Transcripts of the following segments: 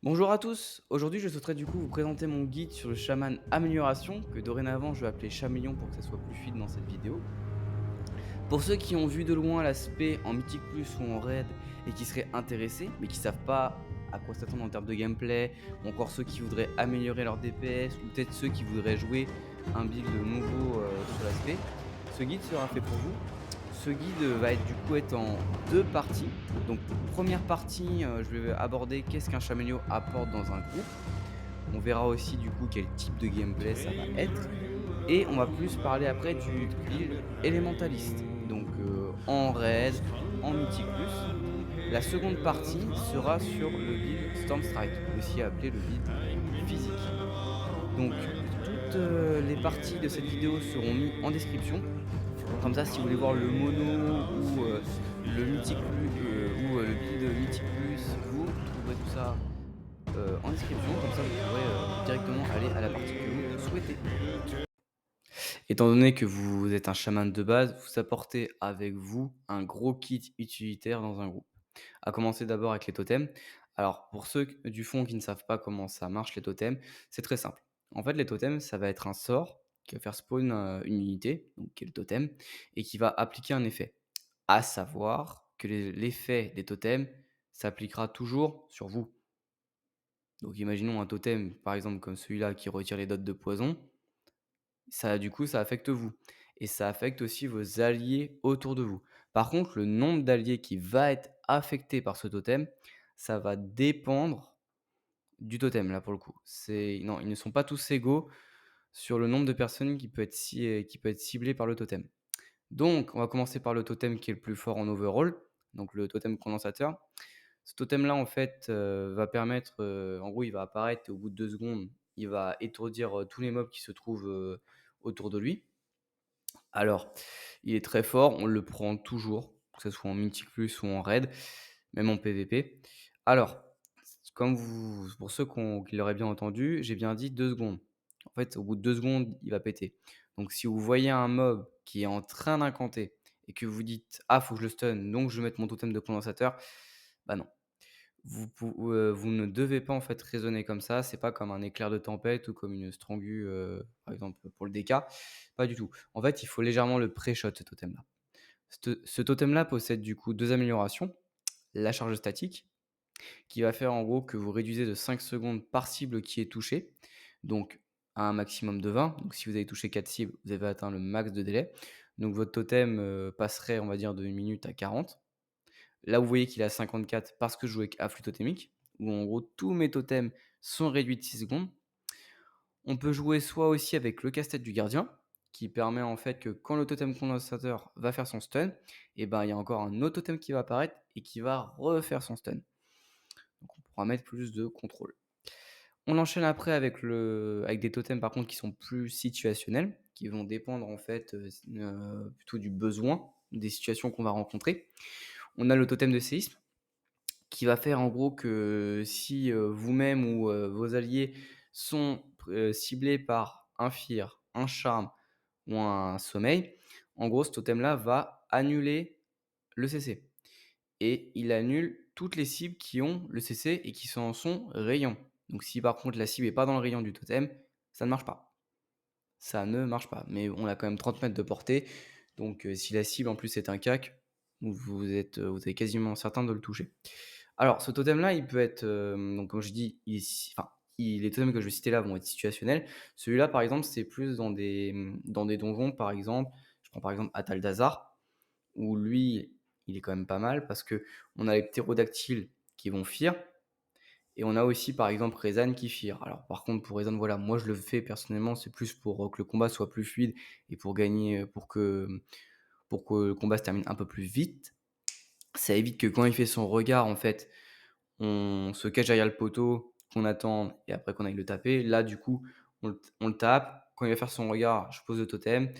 Bonjour à tous, aujourd'hui je souhaiterais du coup vous présenter mon guide sur le chaman amélioration, que dorénavant je vais appeler Chameleon pour que ça soit plus fluide dans cette vidéo. Pour ceux qui ont vu de loin l'aspect en Mythic Plus ou en Raid et qui seraient intéressés, mais qui savent pas à quoi s'attendre en termes de gameplay, ou encore ceux qui voudraient améliorer leur DPS, ou peut-être ceux qui voudraient jouer un build nouveau sur l'aspect, ce guide sera fait pour vous. Ce guide va être du coup être en deux parties. Donc première partie, je vais aborder qu'est-ce qu'un Chamelio apporte dans un groupe. On verra aussi du coup quel type de gameplay ça va être. Et on va plus parler après du build élémentaliste. Donc en raid, en mythique plus. La seconde partie sera sur le build Stormstrike, aussi appelé le build physique. Donc toutes les parties de cette vidéo seront mises en description. Comme ça, si vous voulez voir le mono ou le mythique plus ou le build mythique plus, vous trouverez tout ça en description. Comme ça, vous pourrez directement aller à la partie que vous souhaitez. Étant donné que vous êtes un chaman de base, vous apportez avec vous un gros kit utilitaire dans un groupe. À commencer d'abord avec les totems. Alors, pour ceux du fond qui ne savent pas comment ça marche les totems, c'est très simple. En fait, les totems, ça va être un sort qui va faire spawn une unité, donc qui est le totem, et qui va appliquer un effet. À savoir que l'effet des totems s'appliquera toujours sur vous. Donc, imaginons un totem, par exemple, comme celui-là qui retire les dots de poison. Ça, du coup, ça affecte vous et ça affecte aussi vos alliés autour de vous. Par contre, le nombre d'alliés qui va être affecté par ce totem, ça va dépendre du totem, là, pour le coup. C'est non, ils ne sont pas tous égaux sur le nombre de personnes qui peut être ciblé par le totem. Donc, on va commencer par le totem qui est le plus fort en overall, donc le totem condensateur. Ce totem-là, en fait, va permettre, en gros, il va apparaître et au bout de 2 secondes, il va étourdir, tous les mobs qui se trouvent, autour de lui. Alors, il est très fort, on le prend toujours, que ce soit en Mythic Plus ou en Raid, même en PVP. Alors, comme vous pour ceux qui l'auraient bien entendu, j'ai bien dit 2 secondes. En fait, au bout de 2 secondes, il va péter. Donc si vous voyez un mob qui est en train d'incanter et que vous dites: «Ah, faut que je le stun, donc je vais mettre mon totem de condensateur», bah non. Vous ne devez pas, en fait, raisonner comme ça. C'est pas comme un éclair de tempête ou comme une Strangu, par exemple, pour le DK. Pas du tout. En fait, il faut légèrement le pré-shot, ce totem-là. Ce totem-là possède, du coup, 2 améliorations. La charge statique, qui va faire, en gros, que vous réduisez de 5 secondes par cible qui est touchée, donc à un maximum de 20. Donc si vous avez touché 4 cibles, vous avez atteint le max de délai. Donc votre totem, passerait, on va dire, de 1 minute à 40. Là, vous voyez qu'il est à 54 parce que je joue avec afflux totémique, où en gros tous mes totems sont réduits de 6 secondes. On peut jouer soit aussi avec le casse-tête du gardien, qui permet en fait que quand le totem condensateur va faire son stun, et ben il y a encore un autre totem qui va apparaître et qui va refaire son stun. Donc on pourra mettre plus de contrôle. On enchaîne après avec des totems par contre qui sont plus situationnels, qui vont dépendre en fait plutôt du besoin, des situations qu'on va rencontrer. On a le totem de séisme, qui va faire en gros que si, vous-même ou, vos alliés sont ciblés par un fear, un charme ou un sommeil, en gros ce totem-là va annuler le CC et il annule toutes les cibles qui ont le CC et qui sont en son rayon. Donc si par contre la cible est pas dans le rayon du totem, ça ne marche pas. Ça ne marche pas, mais on a quand même 30 mètres de portée, donc si la cible en plus est un CAC, vous êtes quasiment certain de le toucher. Alors ce totem-là, il peut être, donc comme je dis, les totems que je vais citer là vont être situationnels. Celui-là, par exemple, c'est plus dans des donjons, par exemple. Je prends par exemple Atal d'Azar, où lui, il est quand même pas mal parce qu'on a les ptérodactyles qui vont fear et on a aussi, par exemple, Rezan qui fear. Alors par contre, pour Rezan, voilà, moi je le fais personnellement, c'est plus pour, que le combat soit plus fluide et pour gagner, pour que le combat se termine un peu plus vite. Ça évite que quand il fait son regard, en fait, on se cache derrière le poteau, qu'on attend et après qu'on aille le taper. Là, du coup, on le tape. Quand il va faire son regard, je pose le totem.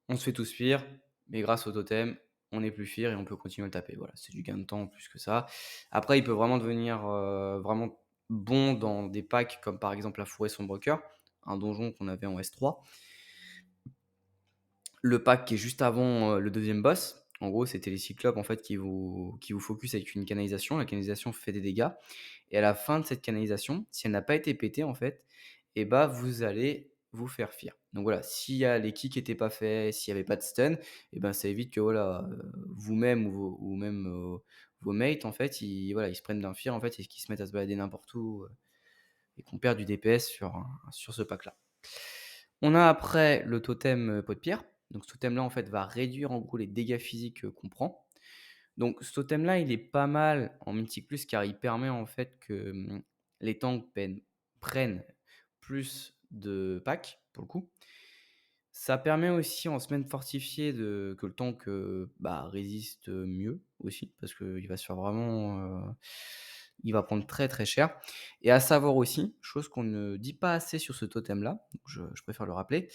On se fait tous fear, mais grâce au totem, on est plus fear et on peut continuer à le taper. Voilà, c'est du gain de temps plus que ça. Après, il peut vraiment devenir vraiment bon dans des packs comme par exemple la forêt Sombrecoeur, un donjon qu'on avait en S3. Le pack qui est juste avant le deuxième boss, En gros, c'était les cyclopes en fait qui vous focus avec une canalisation. La canalisation fait des dégâts et à la fin de cette canalisation, si elle n'a pas été pétée en fait, et bah, vous allez vous faire fear. Donc voilà, s'il y a les kicks qui étaient pas faits, s'il y avait pas de stun, et ben, ça évite que voilà, vous-même ou même, vos mates en fait, ils se prennent d'un fear en fait et qu'ils se mettent à se balader n'importe où, et qu'on perd du DPS sur ce pack là. On a après le totem, pot de pierre. Donc ce totem là en fait va réduire en gros les dégâts physiques, qu'on prend. Donc ce totem-là, il est pas mal en Mythic Plus car il permet en fait que, les tanks prennent plus de packs, pour le coup. Ça permet aussi en semaine fortifiée que le tank, bah, résiste, mieux aussi parce qu'il va se faire vraiment, il va prendre très, très cher et à savoir aussi, chose qu'on ne dit pas assez sur ce totem-là, donc je préfère le rappeler,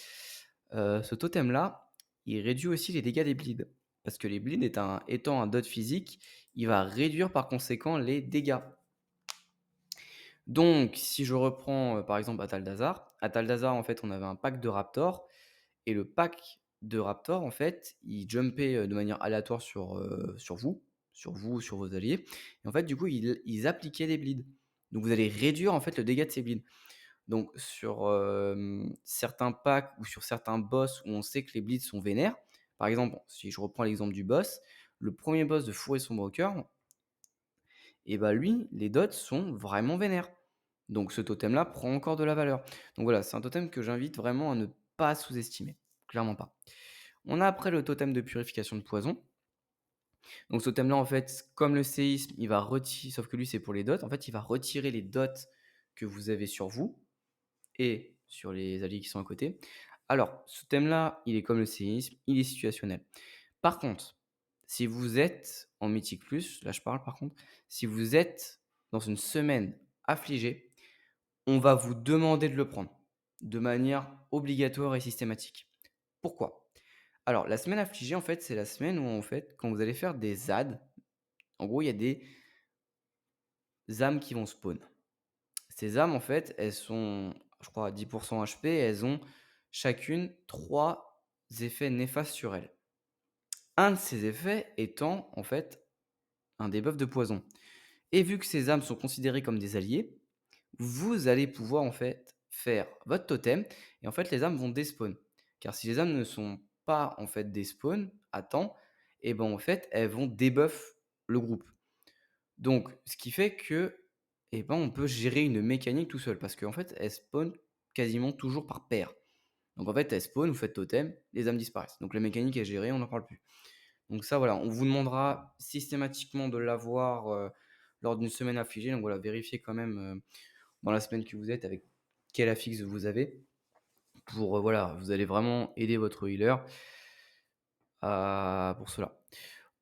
ce totem-là, il réduit aussi les dégâts des bleeds. Parce que les bleeds étant un dot physique, il va réduire par conséquent les dégâts. Donc, si je reprends par exemple à Taldazar, en fait, on avait un pack de Raptor. Et le pack de Raptor, en fait, il jumpait de manière aléatoire sur vous, sur vos alliés. Et en fait, du coup, ils appliquaient des bleeds. Donc, vous allez réduire en fait le dégât de ces bleeds. Donc sur, certains packs ou sur certains boss où on sait que les bleeds sont vénères, par exemple, si je reprends l'exemple du boss, le premier boss de Four et son Broker et bah, lui, les dots sont vraiment vénères. Donc ce totem-là prend encore de la valeur. Donc voilà, c'est un totem que j'invite vraiment à ne pas sous-estimer, clairement pas. On a après le totem de purification de poison. Donc ce totem-là, en fait, comme le séisme, il va retirer sauf que lui, c'est pour les dots. En fait, il va retirer les dots que vous avez sur vous et sur les alliés qui sont à côté. Alors, ce thème-là, il est comme le séisme, il est situationnel. Par contre, si vous êtes en Mythique Plus, là je parle par contre, si vous êtes dans une semaine affligée, on va vous demander de le prendre de manière obligatoire et systématique. Pourquoi? Alors, la semaine affligée, en fait, c'est la semaine où, en fait, quand vous allez faire des ZAD, en gros, il y a des âmes qui vont spawn. Ces âmes, en fait, elles sont, je crois, à 10 HP et elles ont chacune 3 effets néfastes sur elles. Un de ces effets étant, en fait, un debuff de poison et vu que ces âmes sont considérées comme des alliés, vous allez pouvoir, en fait, faire votre totem et en fait, les âmes vont despawn. Car si les âmes ne sont pas, en fait, despawn à temps et ben, en fait, elles vont debuff le groupe. Donc, ce qui fait que, eh ben, on peut gérer une mécanique tout seul parce qu'en fait, elle spawn quasiment toujours par paire. Donc en fait, elle spawn, vous faites totem, les âmes disparaissent. Donc la mécanique est gérée, on n'en parle plus. Donc ça, voilà, on vous demandera systématiquement de l'avoir lors d'une semaine affligée. Donc voilà, vérifiez quand même dans la semaine que vous êtes avec quel affixe vous avez pour, voilà, vous allez vraiment aider votre healer pour cela.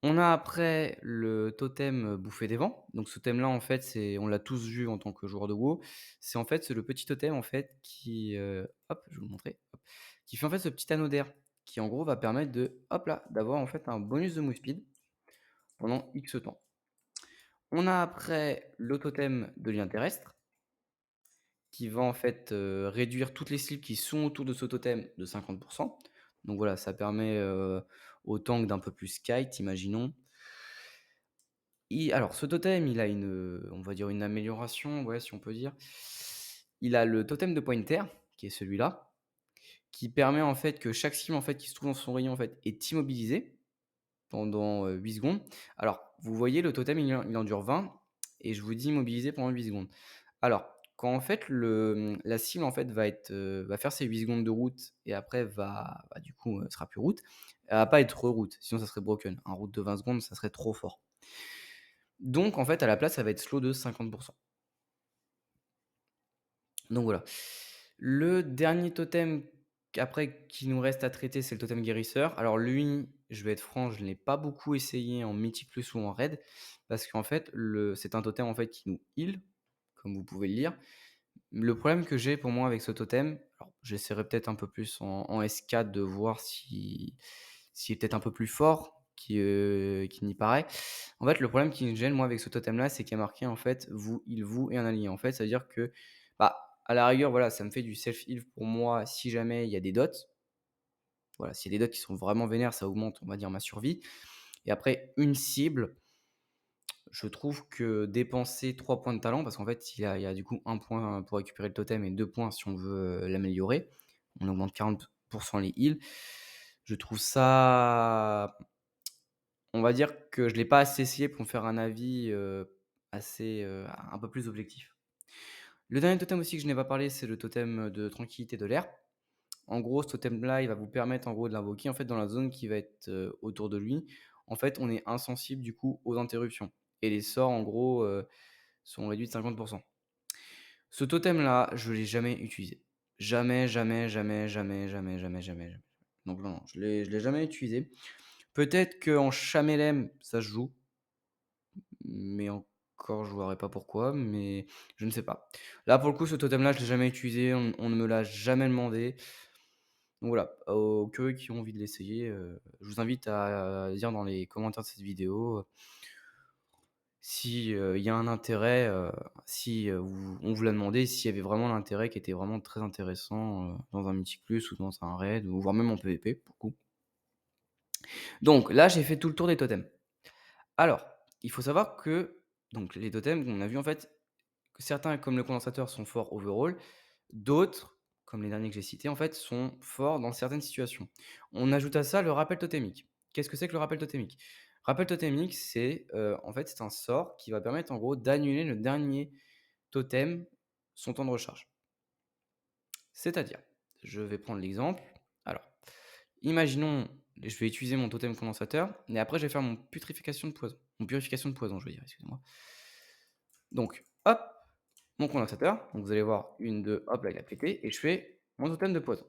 On a après le totem, bouffée des vents. Donc ce thème-là, en fait, on l'a tous vu en tant que joueur de WoW. C'est le petit totem, en fait, hop, je vais vous le montrer, hop, qui fait, en fait, ce petit anneau d'air qui, en gros, va permettre hop là, d'avoir, en fait, un bonus de move speed pendant X temps. On a après le totem de lien terrestre qui va, en fait, réduire toutes les cibles qui sont autour de ce totem de 50. Donc voilà, ça permet, au tank d'un peu plus kite, imaginons. Alors ce totem, il a on va dire une amélioration, ouais, si on peut dire. Il a le totem de pointer, qui est celui-là, qui permet en fait que chaque cible en fait qui se trouve dans son rayon en fait est immobilisée pendant 8 secondes. Alors, vous voyez le totem il en dure 20 et je vous dis immobilisé pendant 8 secondes. Alors, quand en fait la cible en fait va faire ses 8 secondes de route et après du coup, sera plus route, elle va pas être re-route, sinon ça serait broken. Un route de 20 secondes, ça serait trop fort. Donc en fait, à la place, ça va être slow de 50. Donc voilà. Le dernier totem après qui nous reste à traiter, c'est le totem guérisseur. Alors lui, je vais être franc, je ne l'ai pas beaucoup essayé en Mythic Plus ou en Raid parce qu'en fait, c'est un totem en fait qui nous heal, comme vous pouvez le lire. Le problème que j'ai pour moi avec ce totem, alors j'essaierai peut-être un peu plus en S4 de voir s'il est peut-être un peu plus fort qu'il n'y paraît. En fait, le problème qui me gêne moi avec ce totem-là, c'est qu'il y a marqué en fait vous, il, vous et un allié. En fait, ça veut dire que bah, à la rigueur, voilà, ça me fait du self-heal pour moi si jamais il y a des dots. Voilà, s'il y a des dots qui sont vraiment vénères, ça augmente, on va dire, ma survie. Et après, une cible, je trouve que dépenser 3 points de talent, parce qu'en fait, il y a du coup 1 point pour récupérer le totem et 2 points si on veut, l'améliorer. On augmente 40 les heals. Je trouve ça, on va dire que je l'ai pas assez essayé pour me faire un avis, assez, un peu plus objectif. Le dernier totem aussi que je n'ai pas parlé, c'est le totem de tranquillité de l'air. En gros, ce totem-là, il va vous permettre en gros de l'invoquer en fait dans la zone qui va être, autour de lui. En fait, on est insensible du coup aux interruptions et les sorts en gros, sont réduits de 50. Ce totem-là, je l'ai jamais utilisé. Jamais, jamais, jamais, jamais, jamais, jamais, jamais, jamais. Donc non, non, je l'ai jamais utilisé. Peut-être qu'en Chamelem, ça se joue, mais encore, je ne verrai pas pourquoi, mais je ne sais pas. Là, pour le coup, ce totem-là, je l'ai jamais utilisé, on ne me l'a jamais demandé. Donc voilà, aux curieux qui ont envie de l'essayer, je vous invite à dire dans les commentaires de cette vidéo, si, il y a un intérêt, si, on vous l'a demandé, s'il y avait vraiment l'intérêt qui était vraiment très intéressant, dans un Mythic+ ou dans un raid ou voire même en PVP pour le coup. Donc là, j'ai fait tout le tour des totems. Alors, il faut savoir que donc les totems, on a vu en fait que certains, comme le condensateur, sont forts overall, d'autres, comme les derniers que j'ai cités, en fait, sont forts dans certaines situations. On ajoute à ça le rappel totémique. Qu'est-ce que c'est que le rappel totémique? Rappel totémique, c'est, en fait, c'est un sort qui va permettre, en gros, d'annuler le dernier totem, son temps de recharge. C'est-à-dire, je vais prendre l'exemple. Alors, imaginons, je vais utiliser mon totem condensateur, mais après, je vais faire mon purification de poison. Mon purification de poison, je veux dire, excusez-moi. Donc, hop, mon condensateur. Donc, vous allez voir, une, deux, hop, là, il a pété. Et je fais mon totem de poison.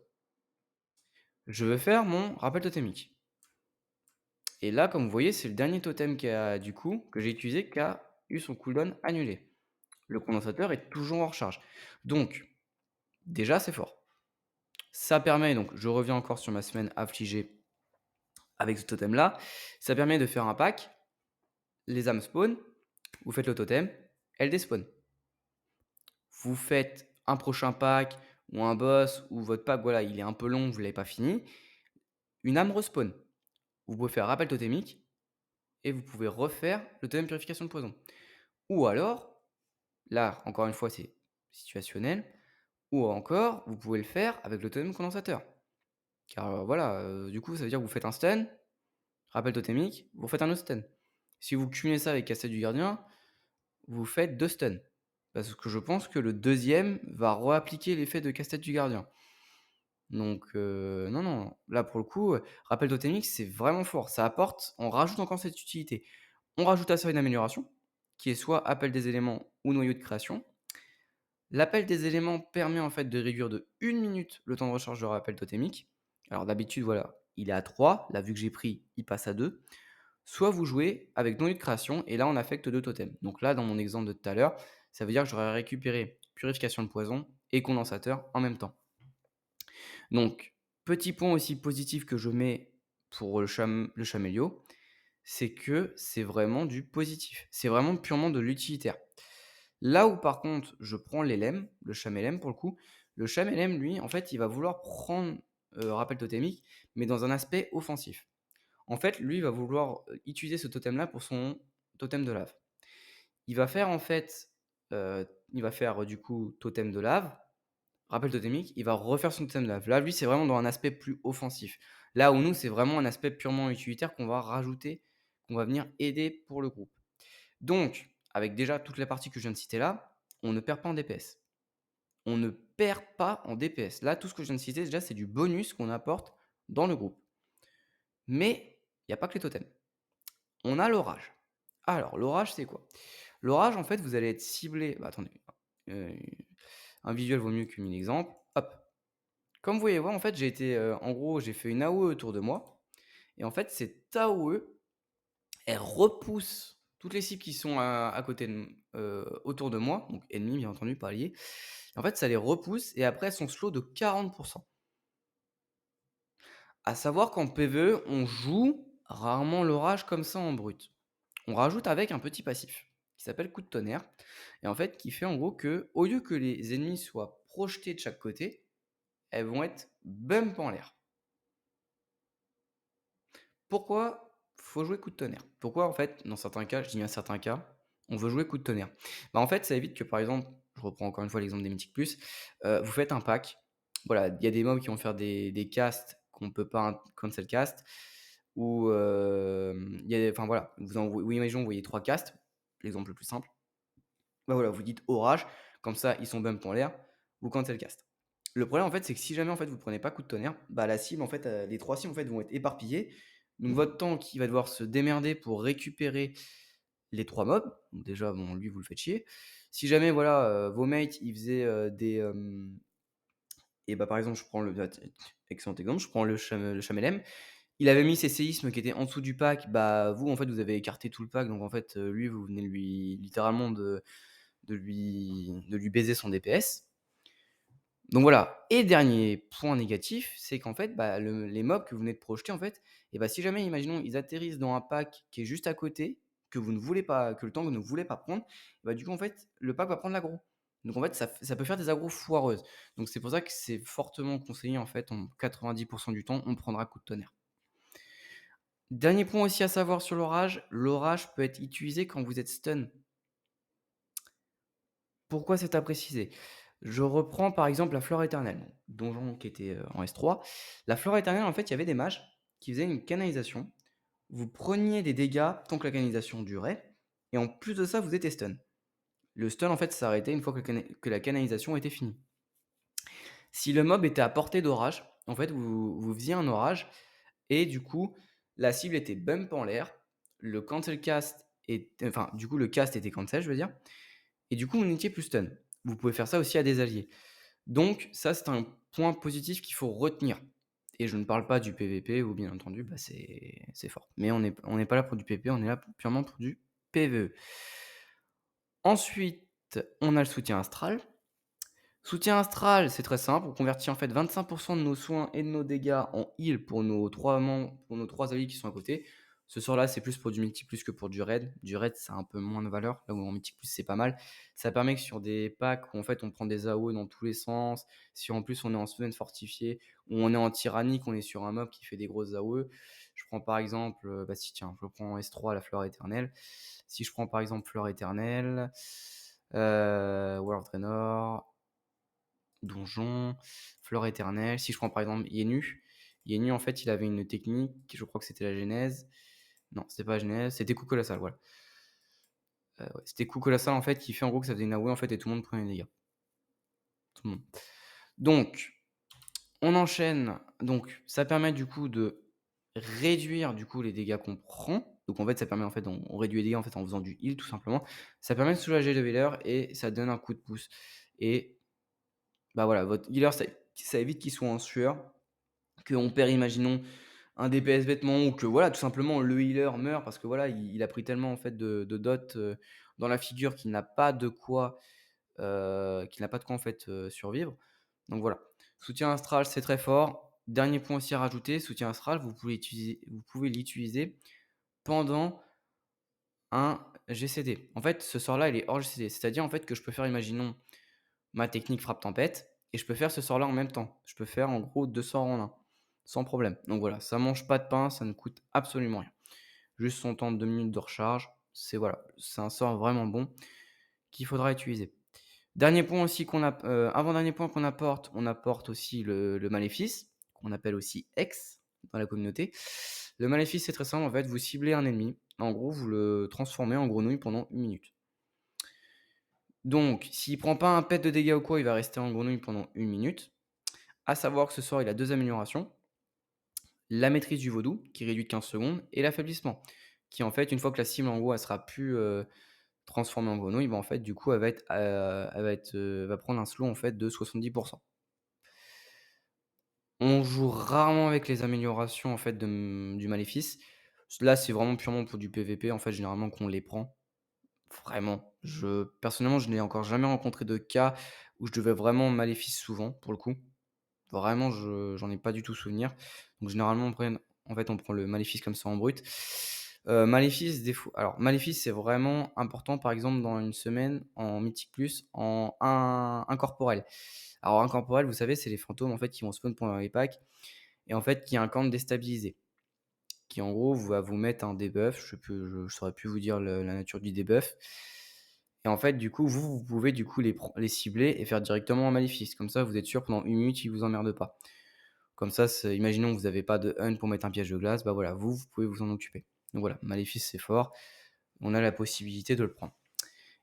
Je veux faire mon rappel totémique. Et là, comme vous voyez, c'est le dernier totem du coup, que j'ai utilisé qui a eu son cooldown annulé. Le condensateur est toujours en recharge. Donc, déjà, c'est fort. Ça permet, donc, je reviens encore sur ma semaine affligée avec ce totem-là. Ça permet de faire un pack. Les âmes spawn. Vous faites le totem. Elle despawn. Vous faites un prochain pack ou un boss ou votre pack, voilà, il est un peu long, vous ne l'avez pas fini. Une âme respawn. Vous pouvez faire rappel totémique et vous pouvez refaire le totem purification de poison. Ou alors, là, encore une fois, c'est situationnel. Ou encore, vous pouvez le faire avec le totem condensateur. Car voilà, du coup, ça veut dire que vous faites un stun, rappel totémique, vous faites un autre stun. Si vous cumulez ça avec casse-tête du gardien, vous faites 2 stuns. Parce que je pense que le deuxième va réappliquer l'effet de casse-tête du gardien. Donc non, non, là pour le coup, rappel totémique, c'est vraiment fort. Ça apporte, on rajoute encore cette utilité. On rajoute à ça une amélioration, qui est soit appel des éléments ou noyau de création. L'appel des éléments permet en fait de réduire de 1 minute le temps de recharge de rappel totémique. Alors d'habitude, voilà, il est à 3. Là, vu que j'ai pris, il passe à 2. Soit vous jouez avec noyau de création et là, on affecte 2 totems. Donc là, dans mon exemple de tout à l'heure, ça veut dire que j'aurais récupéré purification de poison et condensateur en même temps. Donc, petit point aussi positif que je mets pour le chamélio, c'est que c'est vraiment du positif. C'est vraiment purement de l'utilitaire. Là où par contre, je prends l'élème, le chamélème pour le coup, le chamélème, lui, en fait, il va vouloir prendre rappel totémique, mais dans un aspect offensif. En fait, lui, il va vouloir utiliser ce totem-là pour son totem de lave. Il va faire en fait, il va faire du coup totem de lave, rappel totémique, il va refaire son totem de lave. Là, lui, c'est vraiment dans un aspect plus offensif. Là où nous, c'est vraiment un aspect purement utilitaire qu'on va rajouter, qu'on va venir aider pour le groupe. Donc, avec déjà toutes les parties que je viens de citer là, on ne perd pas en DPS. On ne perd pas en DPS. Là, tout ce que je viens de citer, déjà, c'est du bonus qu'on apporte dans le groupe. Mais il n'y a pas que les totems. On a l'orage. Alors, l'orage, c'est quoi? L'orage, en fait, vous allez être ciblé. Bah, attendez, un visuel vaut mieux que 1000 exemples. Hop. Comme vous voyez voir, en fait, j'ai été, en gros, j'ai fait une AOE autour de moi. Et en fait, cette AOE, elle repousse toutes les cibles qui sont à côté autour de moi, donc ennemis, bien entendu, pas alliés. En fait, ça les repousse et après, elles sont slow de 40. À savoir qu'en PvE, on joue rarement l'orage comme ça en brut. On rajoute avec un petit passif qui s'appelle coup de tonnerre et en fait qui fait en gros que au lieu que les ennemis soient projetés de chaque côté, elles vont être bump en l'air. Pourquoi faut jouer coup de tonnerre. Pourquoi en fait, dans certains cas, je dis bien certains cas, on veut jouer coup de tonnerre? Bah, en fait, ça évite que par exemple, je reprends encore une fois l'exemple des Mythiques Plus, vous faites un pack, voilà, il y a des mobs qui vont faire des casts qu'on peut pas cancel cast ou il y a enfin voilà, vous imaginons vous voyez 3 casts, l'exemple le plus simple. Bah, voilà, vous dites orage, comme ça ils sont bump en l'air, vous cancel cast. Le problème en fait, c'est que si jamais en fait vous prenez pas coup de tonnerre, bah, la cible en fait, les 3 cibles en fait vont être éparpillées. Donc votre tank, il va devoir se démerder pour récupérer les 3 mobs. Donc déjà, bon, lui vous le faites chier. Si jamais voilà, vos mates ils faisaient, et bah, par exemple, je prends excellent exemple, je prends le Chamelem. Il avait mis ses séismes qui étaient en dessous du pack, bah, vous en fait vous avez écarté tout le pack, donc en fait, lui vous venez lui littéralement de lui baiser son DPS. Donc voilà. Et dernier point négatif, c'est qu'en fait, bah, les mobs que vous venez de projeter, en fait, et bah, si jamais, imaginons, ils atterrissent dans un pack qui est juste à côté, que vous ne voulez pas, que le tank ne voulait pas prendre, bah, du coup, en fait, le pack va prendre l'aggro. Donc en fait, ça peut faire des aggros foireuses. Donc c'est pour ça que c'est fortement conseillé, en fait, en 90% du temps, on prendra coup de tonnerre. Dernier point aussi à savoir sur l'orage peut être utilisé quand vous êtes stun. Pourquoi c'est à préciser? Je reprends par exemple la Flore éternelle, donc donjon qui était, en S3. La Flore éternelle, en fait, il y avait des mages qui faisaient une canalisation. Vous preniez des dégâts tant que la canalisation durait et en plus de ça, vous étiez stun. Le stun, en fait, s'arrêtait une fois que la canalisation était finie. Si le mob était à portée d'orage, en fait, vous faisiez un orage et du coup, la cible était bump en l'air, le cancel cast enfin, du coup, le cast était cancel, je veux dire, et du coup, vous n'étiez plus stun. Vous pouvez faire ça aussi à des alliés. Donc ça, c'est un point positif qu'il faut retenir. Et je ne parle pas du PVP où bien entendu, bah, c'est fort. Mais on n'est pas là pour du PVP, on est là purement pour du PVE. Ensuite, on a le soutien astral. Soutien astral, c'est très simple. On convertit en fait 25% de nos soins et de nos dégâts en heal pour nos 3 pour nos 3 alliés qui sont à côté. Ce sort-là, c'est plus pour du multi plus que pour du raid. Du raid, ça a un peu moins de valeur. Là où en multi plus, c'est pas mal. Ça permet que sur des packs où en fait on prend des AOE dans tous les sens, si en plus on est en semaine fortifiée, ou on est en tyrannique, on est sur un mob qui fait des grosses AOE. Je prends par exemple, bah si tiens, je prends S3 la fleur éternelle. Si je prends par exemple fleur éternelle, World of Draenor, Donjon, Flore éternelle. Si je prends par exemple Yenu, Yenu en fait il avait une technique, je crois que c'était la genèse. Non, c'était pas la genèse, c'était coup colossal, voilà. Ouais, c'était coup colossal en fait qui fait en gros que ça faisait une AOE en fait et tout le monde prenait des dégâts. Tout le monde. Donc, on enchaîne. Donc, ça permet du coup de réduire du coup les dégâts qu'on prend. Donc en fait, ça permet en fait, on réduit les dégâts en fait en faisant du heal tout simplement. Ça permet de soulager le healer et ça donne un coup de pouce. Et bah voilà, votre healer, ça évite qu'il soit en sueur, qu'on perd, imaginons, un DPS bêtement ou que voilà, tout simplement le healer meurt parce que voilà, il a pris tellement en fait de dot dans la figure qu'il n'a pas de quoi en fait survivre. Donc voilà. Soutien astral, c'est très fort. Dernier point aussi à rajouter, soutien astral, vous pouvez l'utiliser pendant un GCD. En fait, ce sort-là, il est hors GCD. C'est-à-dire en fait que je peux faire, imaginons, ma technique frappe tempête et je peux faire ce sort-là en même temps. Je peux faire en gros 2 sorts en un, sans problème. Donc voilà, ça mange pas de pain, ça ne coûte absolument rien. Juste son temps de 2 minutes de recharge, c'est voilà, c'est un sort vraiment bon qu'il faudra utiliser. Dernier point aussi avant-dernier point qu'on apporte, on apporte aussi le maléfice, qu'on appelle aussi X dans la communauté. Le maléfice, c'est très simple, en fait, vous ciblez un ennemi, en gros, vous le transformez en grenouille pendant 1 minute. Donc, s'il prend pas un pet de dégâts ou quoi, il va rester en grenouille pendant 1 minute. À savoir que ce sort, il a 2 améliorations. La maîtrise du vaudou, qui réduit de 15 secondes, et l'affaiblissement, qui en fait, une fois que la cible en gros, elle sera plus transformée en grenouille, bah, en fait, du coup, va prendre un slow en fait de 70%. On joue rarement avec les améliorations en fait du maléfice. Là, c'est vraiment purement pour du PVP en fait, généralement qu'on les prend. Vraiment. Personnellement, je n'ai encore jamais rencontré de cas où je devais vraiment maléfice souvent, pour le coup. Vraiment, j'en ai pas du tout souvenir. Donc généralement, on prend le maléfice comme ça en brut. Maléfice, alors maléfice, c'est vraiment important, par exemple, dans une semaine, en Mythique Plus, en incorporel. Alors incorporel, vous savez, c'est les fantômes, en fait, qui vont spawn pendant les packs et en fait, qui a un camp déstabilisé. qui en gros va vous mettre un debuff. Je saurais plus vous dire la nature du debuff. Et en fait, du coup, vous pouvez du coup les cibler et faire directement un maléfice. Comme ça, vous êtes sûr pendant 1 minute, ils vous emmerdent pas. Comme ça, imaginons que vous n'avez pas de hunt pour mettre un piège de glace, bah voilà, vous pouvez vous en occuper. Donc voilà, maléfice c'est fort. On a la possibilité de le prendre.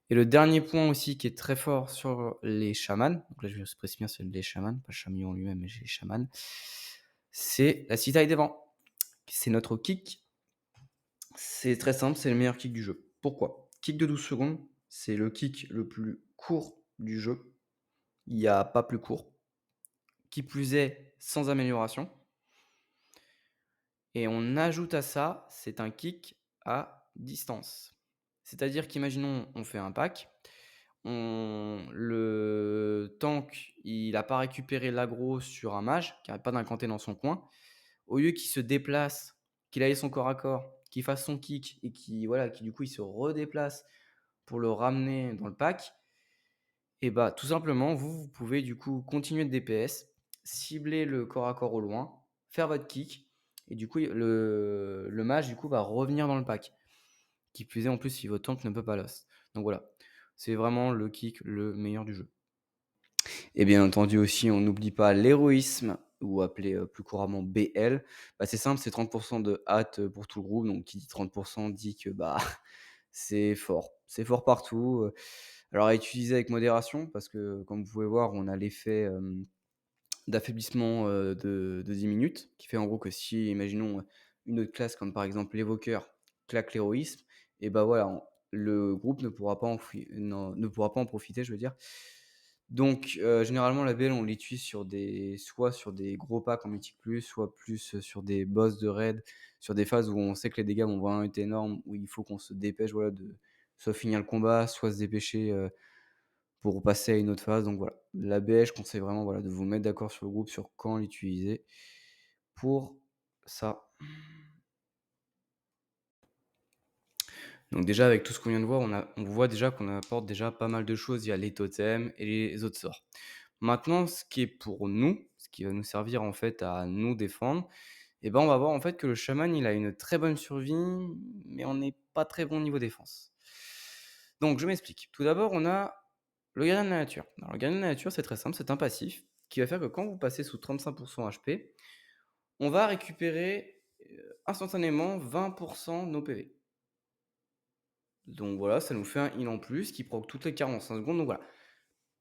Et le dernier point aussi qui est très fort sur les chamans, donc là je me précise bien, c'est les chamans, pas Chamillon lui-même, mais les chamans, c'est la citaille des vents. C'est notre kick. C'est très simple, c'est le meilleur kick du jeu. Pourquoi? Kick de 12 secondes, c'est le kick le plus court du jeu. Il n'y a pas plus court. Qui plus est, sans amélioration. Et on ajoute à ça, c'est un kick à distance. C'est-à-dire qu'imaginons, on fait un pack, le tank, il n'a pas récupéré l'aggro sur un mage, qui n'arrête pas d'incanter dans son coin. Au lieu qu'il se déplace, qu'il aille son corps à corps, qu'il fasse son kick et qui du coup il se redéplace pour le ramener dans le pack, et bah tout simplement vous pouvez du coup continuer de DPS, cibler le corps à corps au loin, faire votre kick et du coup le mage du coup va revenir dans le pack. Qui plus est en plus si votre tank ne peut pas lost. Donc voilà, c'est vraiment le kick le meilleur du jeu. Et bien entendu aussi, on n'oublie pas l'héroïsme, ou appelé plus couramment BL. Bah, c'est simple, c'est 30% de hâte pour tout le groupe. Donc qui dit 30% dit que bah, c'est fort. C'est fort partout. Alors à utiliser avec modération, parce que comme vous pouvez voir, on a l'effet d'affaiblissement de 10 minutes, qui fait en gros que si, imaginons, une autre classe, comme par exemple l'évoqueur, claque l'héroïsme, et bah voilà, le groupe ne pourra pas en profiter, je veux dire. Donc, généralement, la BL, on l'utilise soit sur des gros packs en Mythique+, soit plus sur des boss de raid, sur des phases où on sait que les dégâts vont vraiment être énormes, où il faut qu'on se dépêche, voilà, de soit finir le combat, soit se dépêcher pour passer à une autre phase. Donc voilà, la BL, je conseille vraiment voilà, de vous mettre d'accord sur le groupe sur quand l'utiliser pour ça. Donc déjà, avec tout ce qu'on vient de voir, on voit déjà qu'on apporte déjà pas mal de choses. Il y a les totems et les autres sorts. Maintenant, ce qui est pour nous, ce qui va nous servir en fait à nous défendre, et ben on va voir en fait que le chaman, il a une très bonne survie, mais on n'est pas très bon niveau défense. Donc je m'explique. Tout d'abord, on a le gardien de la nature. Alors, le gardien de la nature, c'est très simple, c'est un passif qui va faire que quand vous passez sous 35% HP, on va récupérer instantanément 20% de nos PV. Donc voilà, ça nous fait un heal en plus qui proc toutes les 45 secondes. Donc voilà,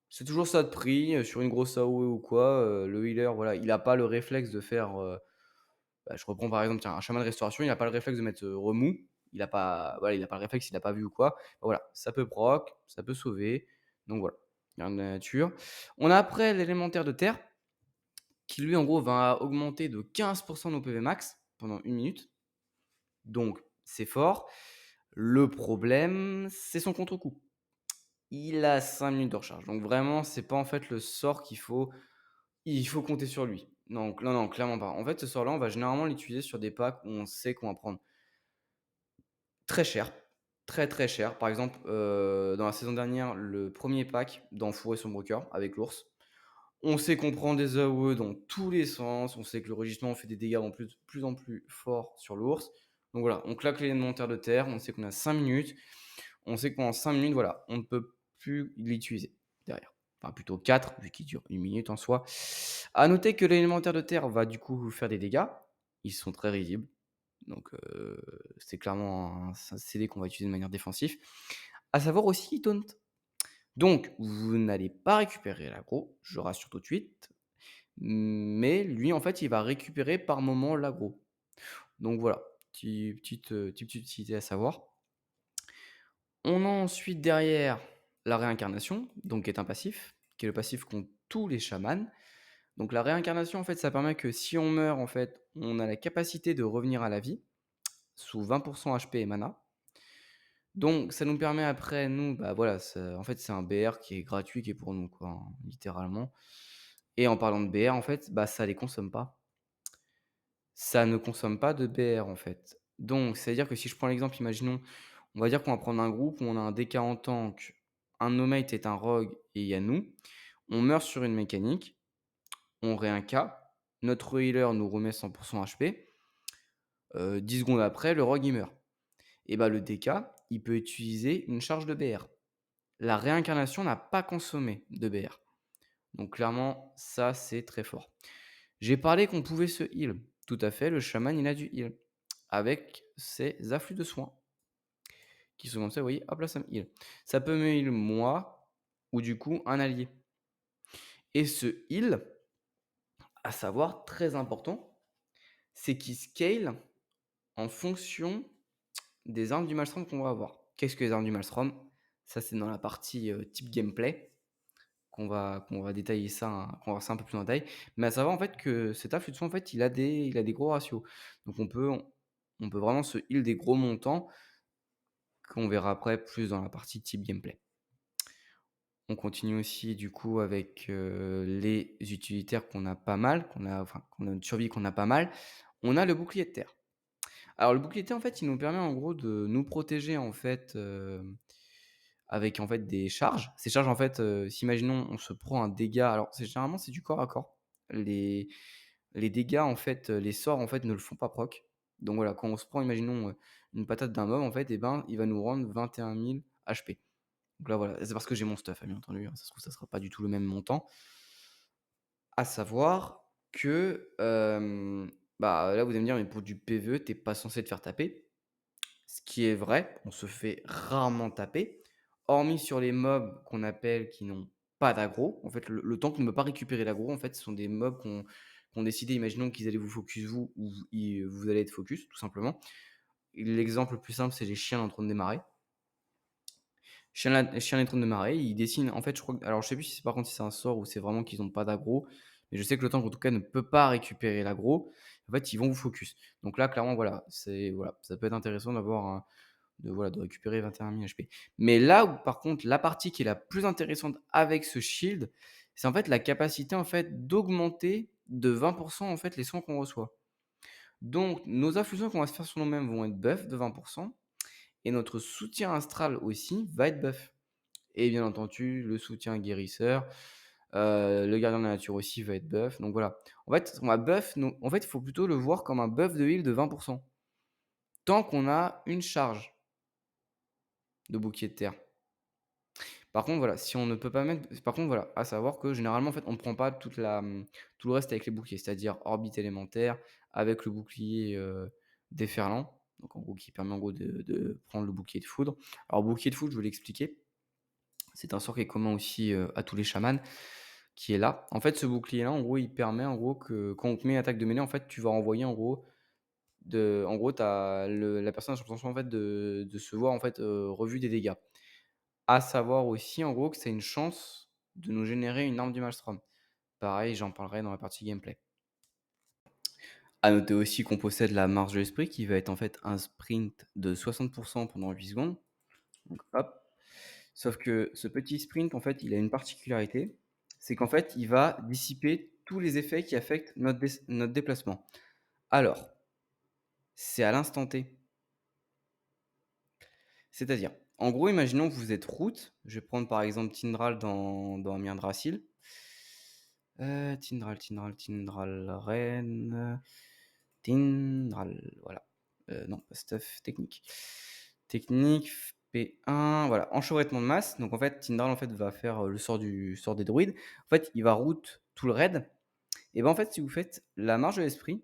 c'est toujours ça de prix. Sur une grosse AOE ou quoi, le healer, voilà, il n'a pas le réflexe de faire. Je reprends par exemple tiens, un chaman de restauration, il n'a pas le réflexe de mettre remous. Il n'a pas, voilà, il a pas le réflexe, il n'a pas vu ou quoi. Voilà, ça peut proc, ça peut sauver. Donc voilà, garde de la nature. On a après l'élémentaire de terre qui lui en gros va augmenter de 15% nos PV max pendant 1 minute. Donc c'est fort. Le problème, c'est son contre-coup. Il a 5 minutes de recharge. Donc vraiment, c'est pas en fait le sort il faut compter sur lui. Donc non, non, clairement pas. En fait, ce sort-là, on va généralement l'utiliser sur des packs où on sait qu'on va prendre très cher. Très très cher. Par exemple, dans la saison dernière, le premier pack dans Fourré son broker avec l'ours. On sait qu'on prend des AOE dans tous les sens. On sait que le rugissement fait des dégâts en plus en plus forts sur l'ours. Donc voilà, on claque l'élémentaire de terre. On sait qu'on a 5 minutes. On sait que pendant 5 minutes, voilà, on ne peut plus l'utiliser derrière. Enfin, plutôt 4, vu qu'il dure 1 minute en soi. À noter que l'élémentaire de terre va du coup vous faire des dégâts. Ils sont très risibles. Donc, c'est clairement un CD qu'on va utiliser de manière défensive. À savoir aussi, il taunt. Donc, vous n'allez pas récupérer l'aggro, je rassure tout de suite. Mais lui, en fait, il va récupérer par moment l'aggro. Donc voilà, petite utilité à savoir. On a ensuite derrière la réincarnation, donc qui est un passif, qui est le passif qu'ont tous les chamans. Donc la réincarnation, en fait, ça permet que si on meurt, en fait, on a la capacité de revenir à la vie sous 20% HP et mana. Donc ça nous permet après, nous, bah voilà, en fait, c'est un BR qui est gratuit, qui est pour nous, quoi, hein, littéralement. Et en parlant de BR, en fait, bah ça les consomme pas. Ça ne consomme pas de BR, en fait. Donc, c'est-à-dire que si je prends l'exemple, imaginons, on va dire qu'on va prendre un groupe où on a un DK en tank, un no-mate est un rogue et il y a nous. On meurt sur une mécanique, on réinca, notre healer nous remet 100% HP. 10 secondes après, le rogue il meurt. Et bah, le DK, il peut utiliser une charge de BR. La réincarnation n'a pas consommé de BR. Donc clairement, ça, c'est très fort. J'ai parlé qu'on pouvait se heal. Tout à fait, le chaman, il a du heal. Avec ses afflux de soins. Qui sont comme ça, vous voyez, hop là, ça me heal. Ça peut me heal moi, ou du coup, un allié. Et ce heal, à savoir, très important, c'est qu'il scale en fonction des armes du Maelstrom qu'on va avoir. Qu'est-ce que les armes du Maelstrom? Ça, c'est dans la partie type gameplay qu'on va détailler ça, hein, qu'on va voir ça un peu plus en détail. Mais à savoir en fait que cet afflux de soin, en fait, il a des gros ratios. Donc on peut vraiment se heal des gros montants qu'on verra après plus dans la partie type gameplay. On continue aussi du coup avec les utilitaires qu'on a pas mal, qu'on a une survie qu'on a pas mal. On a le bouclier de terre. Alors le bouclier de terre, en fait, il nous permet en gros de nous protéger en fait avec en fait des charges. Ces charges en fait, si imaginons on se prend un dégât, alors généralement c'est du corps à corps. Les les dégâts en fait, les sorts en fait ne le font pas proc. Donc voilà, quand on se prend imaginons, une patate d'un mob en fait et ben, il va nous rendre 21 000 HP. Donc là voilà, c'est parce que j'ai mon stuff, hein, bien entendu, hein, ça se trouve ça sera pas du tout le même montant. À savoir que, bah, là vous allez me dire: «Mais pour du PvE, tu pas censé te faire taper». Ce qui est vrai, on se fait rarement taper, hormis sur les mobs qu'on appelle qui n'ont pas d'aggro. En fait, le tank ne peut pas récupérer l'aggro. En fait, ce sont des mobs qu'on décidé, imaginons qu'ils allaient vous focus vous ou vous allez être focus, tout simplement. L'exemple le plus simple, c'est les chiens dans le trône des marais. Chien des trônes de marée, ils dessinent en fait, je crois alors je sais plus si c'est par contre si c'est un sort ou c'est vraiment qu'ils ont pas d'aggro, mais je sais que le tank en tout cas ne peut pas récupérer l'aggro. En fait, ils vont vous focus. Donc là, clairement, voilà, ça peut être intéressant d'avoir un de récupérer 21 000 HP. Mais là où par contre, la partie qui est la plus intéressante avec ce shield, c'est en fait la capacité en fait d'augmenter de 20 en fait les soins qu'on reçoit. Donc nos infusions qu'on va se faire sur nous-mêmes vont être buff de 20 et notre soutien astral aussi va être buff. Et bien entendu, le soutien guérisseur, le gardien de la nature aussi va être buff. Donc voilà. En fait, on va buff en fait, il faut plutôt le voir comme un buff de heal de 20 tant qu'on a une charge de bouclier de terre. Par contre, voilà, si on ne peut pas mettre par contre, voilà, à savoir que généralement, en fait, on ne prend pas tout le reste avec les boucliers, c'est-à-dire orbite élémentaire avec le bouclier, déferlant, donc en gros qui permet en gros de prendre le bouclier de foudre. Alors bouclier de foudre, je vais l'expliquer. C'est un sort qui est commun aussi, à tous les chamans, qui est là. En fait, ce bouclier-là, en gros, il permet en gros que quand on te met une attaque de mêlée, en fait, tu vas envoyer en gros, tu la personne a l'impression en fait de se voir en fait, revu des dégâts. À savoir aussi, en gros, que c'est une chance de nous générer une arme du Maelstrom. Pareil, j'en parlerai dans la partie gameplay. À noter aussi qu'on possède la marge de l'esprit qui va être en fait un sprint de 60 pendant 8 secondes. Donc hop. Sauf que ce petit sprint, en fait, il a une particularité, c'est qu'en fait, il va dissiper tous les effets qui affectent notre déplacement. Alors, c'est à l'instant T. C'est-à-dire, en gros, imaginons que vous êtes route. Je vais prendre par exemple Tindral dans Myrdrasil. Tindral, Reine. Tindral, voilà. Non, pas stuff, technique. Technique, P1, voilà, enchevêtrement de masse. Donc en fait, Tindral en fait, va faire le sort des druides. En fait, il va route tout le raid. Et ben en fait, si vous faites la marge de l'esprit,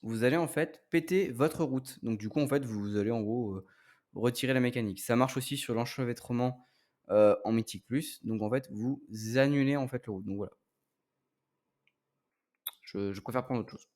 vous allez en fait péter votre route. Donc du coup, en fait, vous allez en gros retirer la mécanique. Ça marche aussi sur l'enchevêtrement en mythique plus. Donc en fait, vous annulez en fait le route. Donc voilà, je préfère prendre autre chose.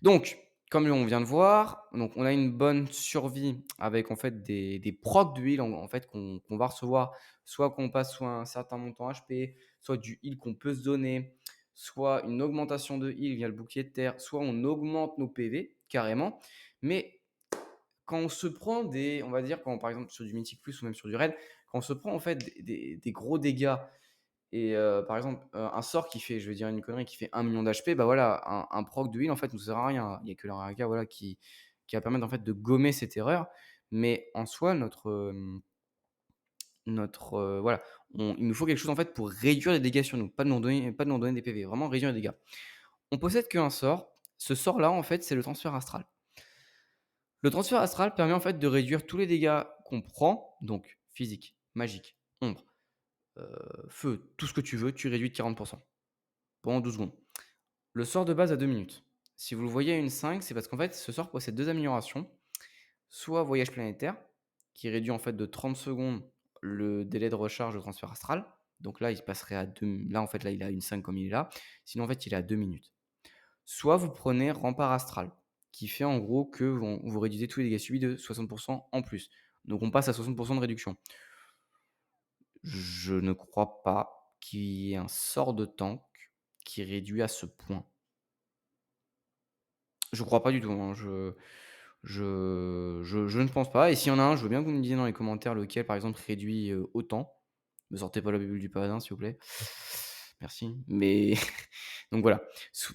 Donc, comme on vient de voir, donc on a une bonne survie avec en fait des procs de heal en fait qu'on va recevoir, soit qu'on passe soit un certain montant HP, soit du heal qu'on peut se donner, soit une augmentation de heal via le bouclier de terre, soit on augmente nos PV carrément. Mais quand on se prend on va dire quand par exemple sur du Mythic Plus ou même sur du Raid, quand on se prend en fait des gros dégâts et par exemple, un sort qui fait, je vais dire une connerie, qui fait 1 000 000 d'HP, bah, voilà, un proc de heal, en fait, ne sert à rien. Il y a que l'Araka, voilà, qui va permettre, en fait, de gommer cette erreur. Mais en soi, voilà, il nous faut quelque chose, en fait, pour réduire les dégâts sur nous, pas de nous donner des PV, vraiment réduire les dégâts. On possède qu'un sort. Ce sort-là, en fait, c'est le transfert astral. Le transfert astral permet en fait de réduire tous les dégâts qu'on prend, donc physique, magique, ombre, feu, tout ce que tu veux, tu réduis de 40 pendant 12 secondes. Le sort de base à 2 minutes. Si vous le voyez à une 5, c'est parce qu'en fait, ce sort possède 2 améliorations. Soit voyage planétaire, qui réduit en fait de 30 secondes le délai de recharge de transfert astral. Donc là, il passerait à 2 là en fait, là, il est à une 5 comme il est là. Sinon, en fait, il est à 2 minutes. Soit vous prenez rempart astral, qui fait en gros que vous réduisez tous les dégâts subis de 60 en plus. Donc on passe à 60 de réduction. Je ne crois pas qu'il y ait un sort de tank qui réduit à ce point. Je crois pas du tout, hein, je ne pense pas et s'il y en a un, je veux bien que vous me disiez dans les commentaires lequel, par exemple, réduit, autant. Me sortez pas la Bible du paladin, s'il vous plaît. Merci, mais donc voilà.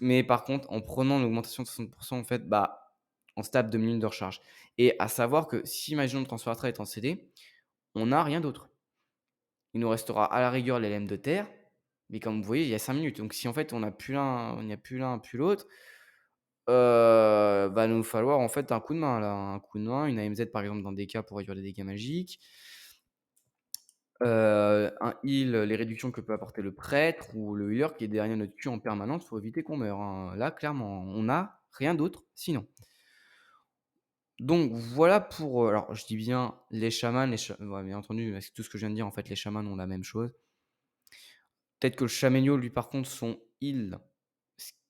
Mais par contre, en prenant l'augmentation de 60 en fait, bah, on se tape 2 minutes de recharge et à savoir que si imaginons le transfert astral est en CD, on n'a rien d'autre. Il nous restera à la rigueur les lemmes de terre, mais comme vous voyez, il y a 5 minutes. Donc si en fait on n'a plus l'un, il n'y a plus l'un, plus l'autre, va nous falloir en fait un coup de main là, un coup de main, une AMZ par exemple dans des cas pour réduire les dégâts magiques, un heal, les réductions que peut apporter le prêtre ou le healer qui est derrière notre cul en permanence pour éviter qu'on meure, hein. Là clairement, on n'a rien d'autre sinon. Donc voilà pour, alors je dis bien les chamans, ouais, bien entendu avec tout ce que je viens de dire en fait les chamans ont la même chose. Peut-être que le Chaméliau, lui, par contre, son heal,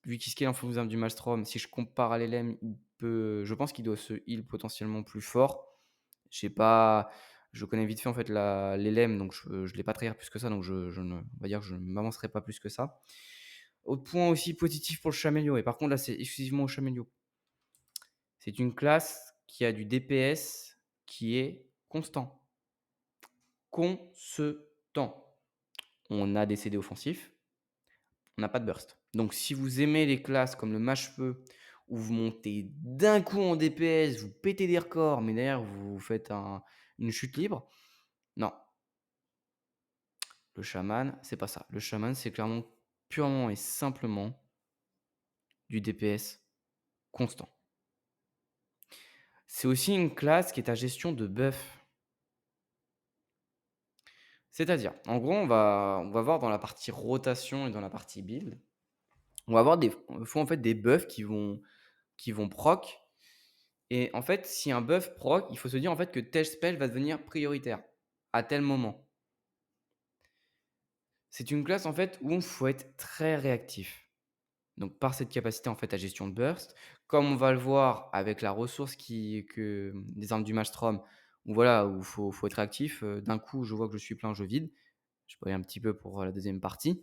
vu qu'il scale en fonction des armes du Maelstrom, si je compare à l'LM, je pense qu'il doit se heal potentiellement plus fort. Je sais pas, je connais vite fait en fait l'LM, donc je l'ai pas trahir plus que ça, donc je ne, on va dire que je ne m'avancerai pas plus que ça. Autre point aussi positif pour le Chaméliau, et par contre là c'est exclusivement au Chaméliau. C'est une classe qui a du DPS qui est constant. Constant. On a des CD offensifs, on n'a pas de burst. Donc si vous aimez les classes comme le mâche-feu, où vous montez d'un coup en DPS, vous pétez des records, mais derrière vous faites une chute libre, non. Le chaman, c'est pas ça. Le chaman, c'est clairement, purement et simplement du DPS constant. C'est aussi une classe qui est à gestion de buff. C'est-à-dire, en gros, on va voir dans la partie rotation et dans la partie build, on va avoir en fait des buffs qui vont proc. Et en fait, si un buff proc, il faut se dire en fait que tel spell va devenir prioritaire à tel moment. C'est une classe en fait où il faut être très réactif. Donc par cette capacité en fait à gestion de burst, comme on va le voir avec la ressource des armes du Maelstrom, où voilà, où faut être réactif. D'un coup, je vois que je suis plein, je vide. Je peux aller un petit peu pour la deuxième partie.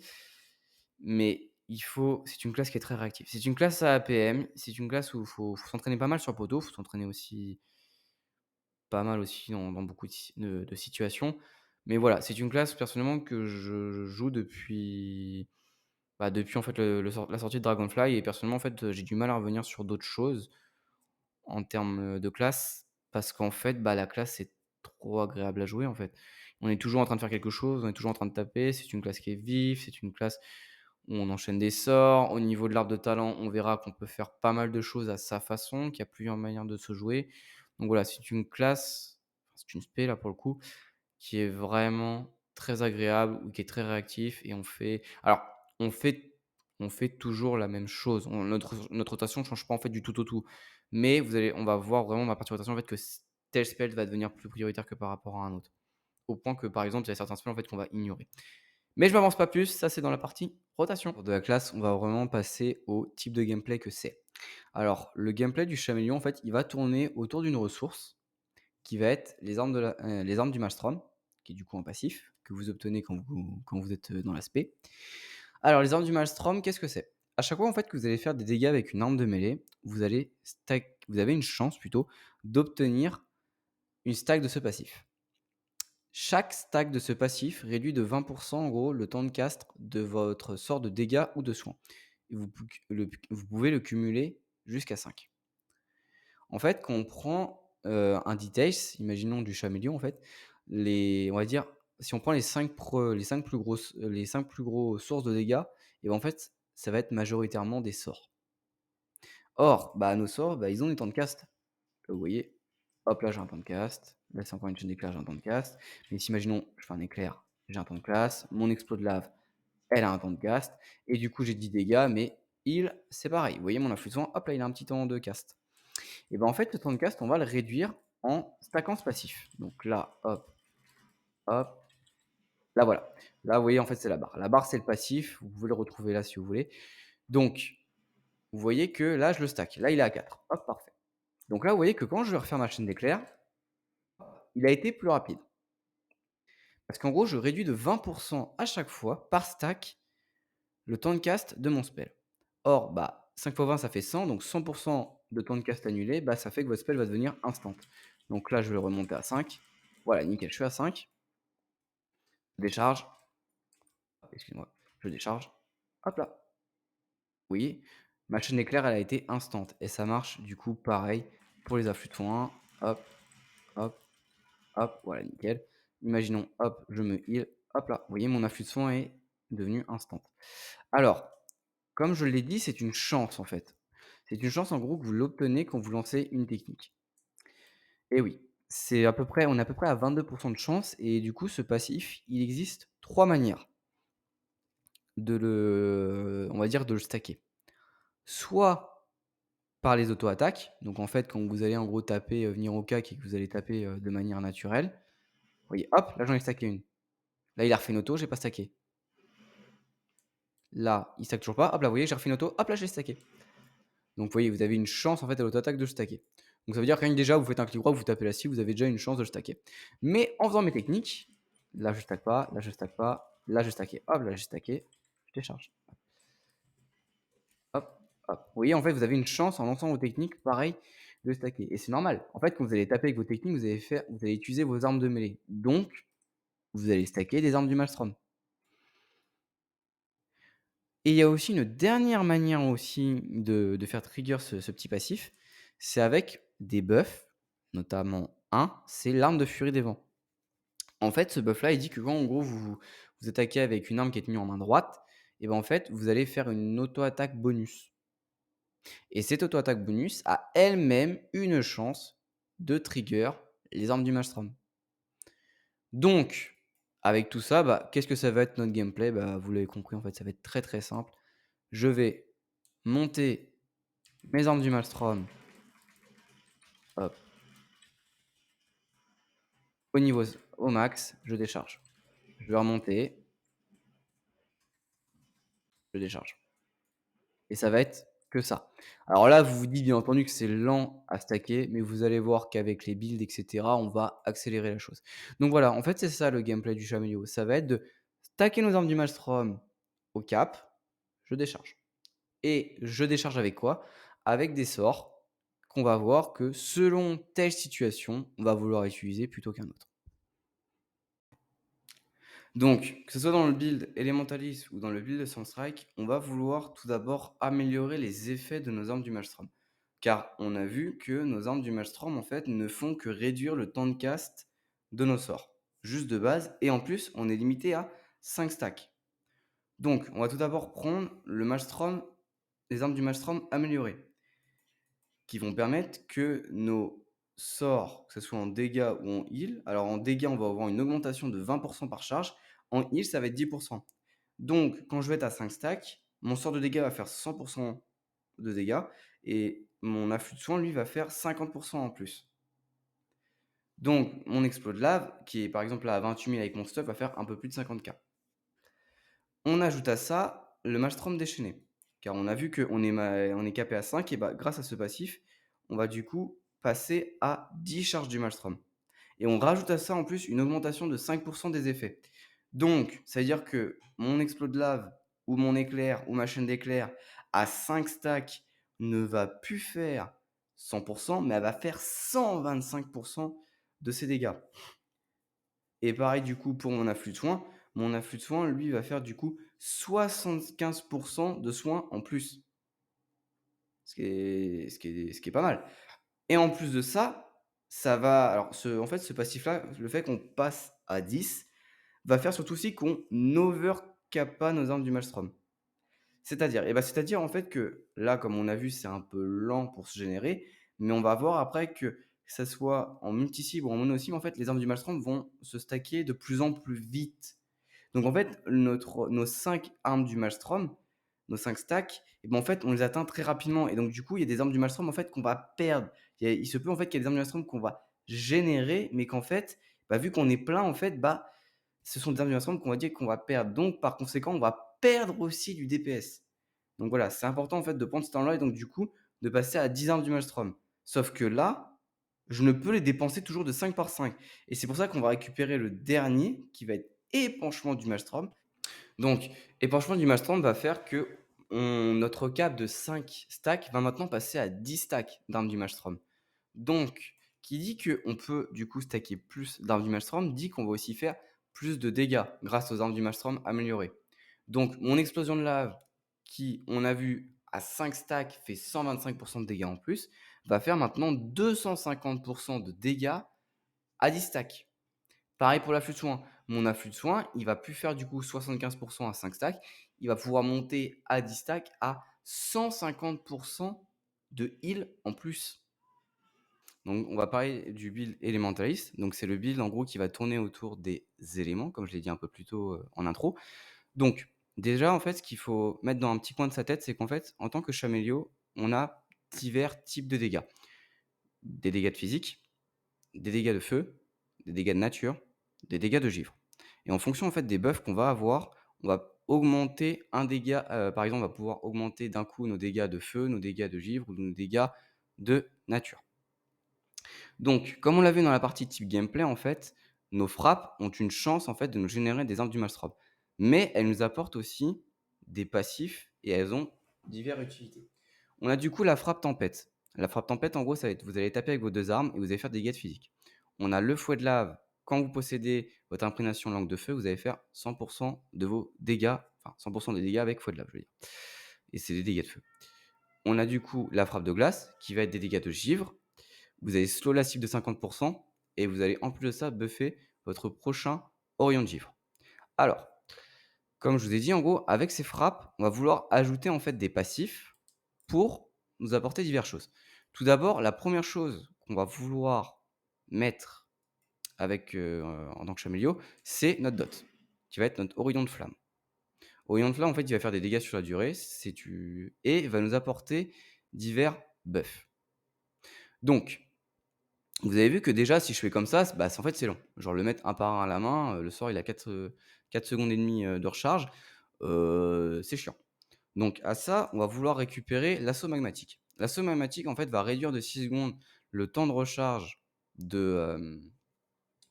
Mais c'est une classe qui est très réactive. C'est une classe à APM, c'est une classe où il faut s'entraîner pas mal sur poteau, il faut s'entraîner aussi pas mal aussi dans beaucoup de situations. Mais voilà, c'est une classe personnellement que je joue depuis en fait la sortie de Dragonfly et personnellement en fait, j'ai du mal à revenir sur d'autres choses en termes, de classe parce qu'en fait, la classe est trop agréable à jouer en fait. On est toujours en train de faire quelque chose, on est toujours en train de taper, c'est une classe qui est vive, c'est une classe où on enchaîne des sorts. Au niveau de l'arbre de talent, on verra qu'on peut faire pas mal de choses à sa façon, qu'il y a plusieurs manières de se jouer. Donc voilà, c'est une classe, c'est une spé là pour le coup, qui est vraiment très agréable ou qui est très réactif et on fait on fait toujours la même chose. Notre rotation ne change pas en fait du tout au tout. Mais on va voir vraiment dans la partie rotation en fait que tel spell va devenir plus prioritaire que par rapport à un autre. Au point que par exemple, il y a certains spells en fait qu'on va ignorer. Mais je m'avance pas plus, ça c'est dans la partie rotation. Pour de la classe, on va vraiment passer au type de gameplay que c'est. Alors, le gameplay du Chamélion, en fait, il va tourner autour d'une ressource qui va être les armes du Maelstrom, qui est du coup un passif, que vous obtenez quand vous êtes dans l'aspect. Alors, les armes du Maelstrom, qu'est-ce que c'est? À chaque fois en fait que vous allez faire des dégâts avec une arme de mêlée, vous avez une chance plutôt d'obtenir une stack de ce passif. Chaque stack de ce passif réduit de 20 en gros le temps de cast de votre sort de dégâts ou de soins. Et vous pouvez le cumuler jusqu'à 5. En fait, quand on prend, un details, imaginons du Chamélion en fait, on va dire, si on prend les 5 plus gros sources de dégâts et en fait, ça va être majoritairement des sorts. Or, nos sorts, ils ont des temps de cast vous voyez, hop là j'ai un temps de cast, là c'est encore une chaîne d'éclair, j'ai un temps de cast. Mais si imaginons, je fais un éclair, j'ai un temps de classe, mon explos de lave, elle a un temps de cast, et du coup j'ai 10 dégâts, mais il, c'est pareil. Vous voyez mon influx de soin, hop là il a un petit temps de cast. Et ben en fait le temps de cast on va le réduire en stackant ce passif. Donc là, hop, hop, là voilà. Là vous voyez en fait c'est la barre. La barre c'est le passif, vous pouvez le retrouver là si vous voulez. Donc vous voyez que là je le stack, là il est à 4, hop parfait. Donc là vous voyez que quand je vais refaire ma chaîne d'éclair, il a été plus rapide. Parce qu'en gros je réduis de 20% à chaque fois par stack le temps de cast de mon spell. Or, bah, 5 x 20, ça fait 100, donc 100% de temps de cast annulé, bah, ça fait que votre spell va devenir instant. Donc là, je vais le remonter à 5. Voilà, nickel, je suis à 5. Je décharge. Excusez-moi, je décharge. Hop là. Oui, ma chaîne éclair, elle a été instant. Et ça marche, du coup, pareil pour les afflux de soins. Hop, hop, hop, voilà, nickel. Imaginons, hop, je me heal. Hop là, vous voyez, mon afflux de soins est devenu instant. Alors, comme je l'ai dit, c'est une chance en fait. C'est une chance en gros que vous l'obtenez quand vous lancez une technique. Et oui, c'est à peu près, on est à peu près à 22% de chance et du coup ce passif, il existe 3 manières de le, on va dire, de le stacker. Soit par les auto-attaques, donc en fait quand vous allez en gros taper, venir au cac et que vous allez taper de manière naturelle, vous voyez, hop, là j'en ai stacké une. Là il a refait une auto, j'ai pas stacké. Là, il stack toujours pas, hop là vous voyez, j'ai refait une auto, hop là j'ai stacké. Donc vous voyez, vous avez une chance en fait à l'auto-attaque de le stacker. Donc ça veut dire que rien que déjà, vous faites un clic droit, vous tapez la cible, vous avez déjà une chance de le stacker. Mais en faisant mes techniques, là je stack pas, là je stack pas, là je stacké, hop, là j'ai stacké, je décharge. Hop, hop. Vous voyez, en fait, vous avez une chance en lançant vos techniques, pareil, de stacker. Et c'est normal. En fait, quand vous allez taper avec vos techniques, vous allez utiliser vos armes de mêlée. Donc, vous allez stacker des armes du Maelstrom. Et il y a aussi une dernière manière aussi de faire trigger ce petit passif, c'est avec des buffs, notamment un, c'est l'arme de furie des vents. En fait, ce buff-là, il dit que quand en gros vous attaquez avec une arme qui est tenue en main droite, et ben en fait, vous allez faire une auto-attaque bonus. Et cette auto-attaque bonus a elle-même une chance de trigger les armes du Maelstrom. Donc, avec tout ça, bah, qu'est-ce que ça va être notre gameplay? Bah, vous l'avez compris, en fait, ça va être très très simple. Je vais monter mes armes du Maelstrom, hop, au niveau au max, je décharge. Je vais remonter, je décharge. Et ça va être que ça. Alors là, vous vous dites bien entendu que c'est lent à stacker, mais vous allez voir qu'avec les builds, etc., on va accélérer la chose. Donc voilà, en fait, c'est ça le gameplay du Chamelio. Ça va être de stacker nos armes du Maelstrom au cap, je décharge. Et je décharge avec quoi? Avec des sorts qu'on va voir que selon telle situation, on va vouloir utiliser plutôt qu'un autre. Donc, que ce soit dans le build Elementalist ou dans le build de Sunstrike, on va vouloir tout d'abord améliorer les effets de nos armes du Maelstrom. Car on a vu que nos armes du Maelstrom, en fait, ne font que réduire le temps de cast de nos sorts. Juste de base. Et en plus, on est limité à 5 stacks. Donc, on va tout d'abord prendre le Maelstrom, les armes du Maelstrom améliorées. Qui vont permettre que nos sorts, que ce soit en dégâts ou en heal, alors en dégâts, on va avoir une augmentation de 20% par charge. En heal, ça va être 10%. Donc, quand je vais être à 5 stacks, mon sort de dégâts va faire 100% de dégâts et mon afflux de soin, lui, va faire 50% en plus. Donc, mon explos de lave, qui est par exemple là à 28 000 avec mon stuff, va faire un peu plus de 50k. On ajoute à ça le Maelstrom déchaîné. Car on a vu qu'on est capé à 5, et bah, grâce à ce passif, on va du coup passer à 10 charges du Maelstrom. Et on rajoute à ça en plus une augmentation de 5% des effets. Donc, ça veut dire que mon explode de lave, ou mon éclair, ou ma chaîne d'éclair, à 5 stacks, ne va plus faire 100%, mais elle va faire 125% de ses dégâts. Et pareil du coup pour mon afflux de soins. Mon afflux de soins, lui, va faire du coup 75% de soins en plus. Ce qui est pas mal. Et en plus de ça, ça va. Alors, en fait, ce passif-là, le fait qu'on passe à 10, va faire surtout aussi qu'on overcapa nos armes du Maelstrom. C'est-à-dire en fait que là, comme on a vu, c'est un peu lent pour se générer, Mais on va voir après que ça soit en multi-cible ou en mono-cible, en fait, les armes du Maelstrom vont se stacker de plus en plus vite. Donc en fait, nos 5 armes du Maelstrom, nos 5 stacks, et ben en fait, on les atteint très rapidement. Et donc du coup, il y a des armes du Maelstrom en fait qu'on va perdre. Il se peut en fait qu'il y ait des armes du Maelstrom qu'on va générer, mais qu'en fait, bah, vu qu'on est plein, en fait, bah, ce sont des armes du Maelstrom qu'on va dire qu'on va perdre. Donc par conséquent, on va perdre aussi du DPS. Donc voilà, c'est important en fait de prendre ce temps-là et donc du coup de passer à 10 armes du Maelstrom. Sauf que là, je ne peux les dépenser toujours de 5 par 5. Et c'est pour ça qu'on va récupérer le dernier qui va être épanchement du Maelstrom. Donc, épanchement du Maelstrom va faire que notre cap de 5 stacks va maintenant passer à 10 stacks d'armes du Maelstrom. Donc, qui dit qu'on peut du coup stacker plus d'armes du Maelstrom, dit qu'on va aussi faire plus de dégâts grâce aux armes du Maelstrom améliorées. Donc, mon explosion de lave, qui, on a vu, à 5 stacks fait 125% de dégâts en plus, va faire maintenant 250% de dégâts à 10 stacks. Pareil pour l'afflux de soins. Mon afflux de soins, il va plus faire du coup 75% à 5 stacks. Il va pouvoir monter à 10 stacks à 150% de heal en plus. Donc, on va parler du build élémentaliste. Donc, c'est le build en gros qui va tourner autour des éléments, comme je l'ai dit un peu plus tôt en intro. Donc, déjà, en fait, ce qu'il faut mettre dans un petit coin de sa tête, c'est qu'en fait, en tant que Chamélio, on a divers types de dégâts. Des dégâts de physique, des dégâts de feu, des dégâts de nature, des dégâts de givre. Et en fonction en fait des buffs qu'on va avoir, on va augmenter un dégât. Par exemple, on va pouvoir augmenter d'un coup nos dégâts de feu, nos dégâts de givre ou nos dégâts de nature. Donc, comme on l'a vu dans la partie type gameplay, en fait, nos frappes ont une chance en fait de nous générer des armes du Maelstrom. Mais elles nous apportent aussi des passifs et elles ont diverses utilités. On a du coup la frappe tempête. La frappe tempête, en gros, ça va être vous allez taper avec vos 2 armes et vous allez faire des dégâts de physique. On a le fouet de lave. Quand vous possédez votre imprégnation langue de feu, vous allez faire 100% de vos dégâts, enfin 100% des dégâts avec fouet de lave, je veux dire. Et c'est des dégâts de feu. On a du coup la frappe de glace qui va être des dégâts de givre. Vous allez slow la cible de 50% et vous allez en plus de ça buffer votre prochain Orion de givre. Alors, comme je vous ai dit, en gros, avec ces frappes, on va vouloir ajouter en fait des passifs pour nous apporter diverses choses. Tout d'abord, la première chose qu'on va vouloir mettre avec, en tant que Chamélio, c'est notre dot, qui va être notre Horizon de flamme. Horizon de flamme, en fait, il va faire des dégâts sur la durée et va nous apporter divers buffs. Donc, vous avez vu que déjà, si je fais comme ça, bah, en fait, c'est long. Genre le mettre un par un à la main, le sort, il a 4 secondes et demie de recharge, c'est chiant. Donc à ça, on va vouloir récupérer l'assaut magmatique. L'assaut magmatique, en fait, va réduire de 6 secondes le temps de recharge de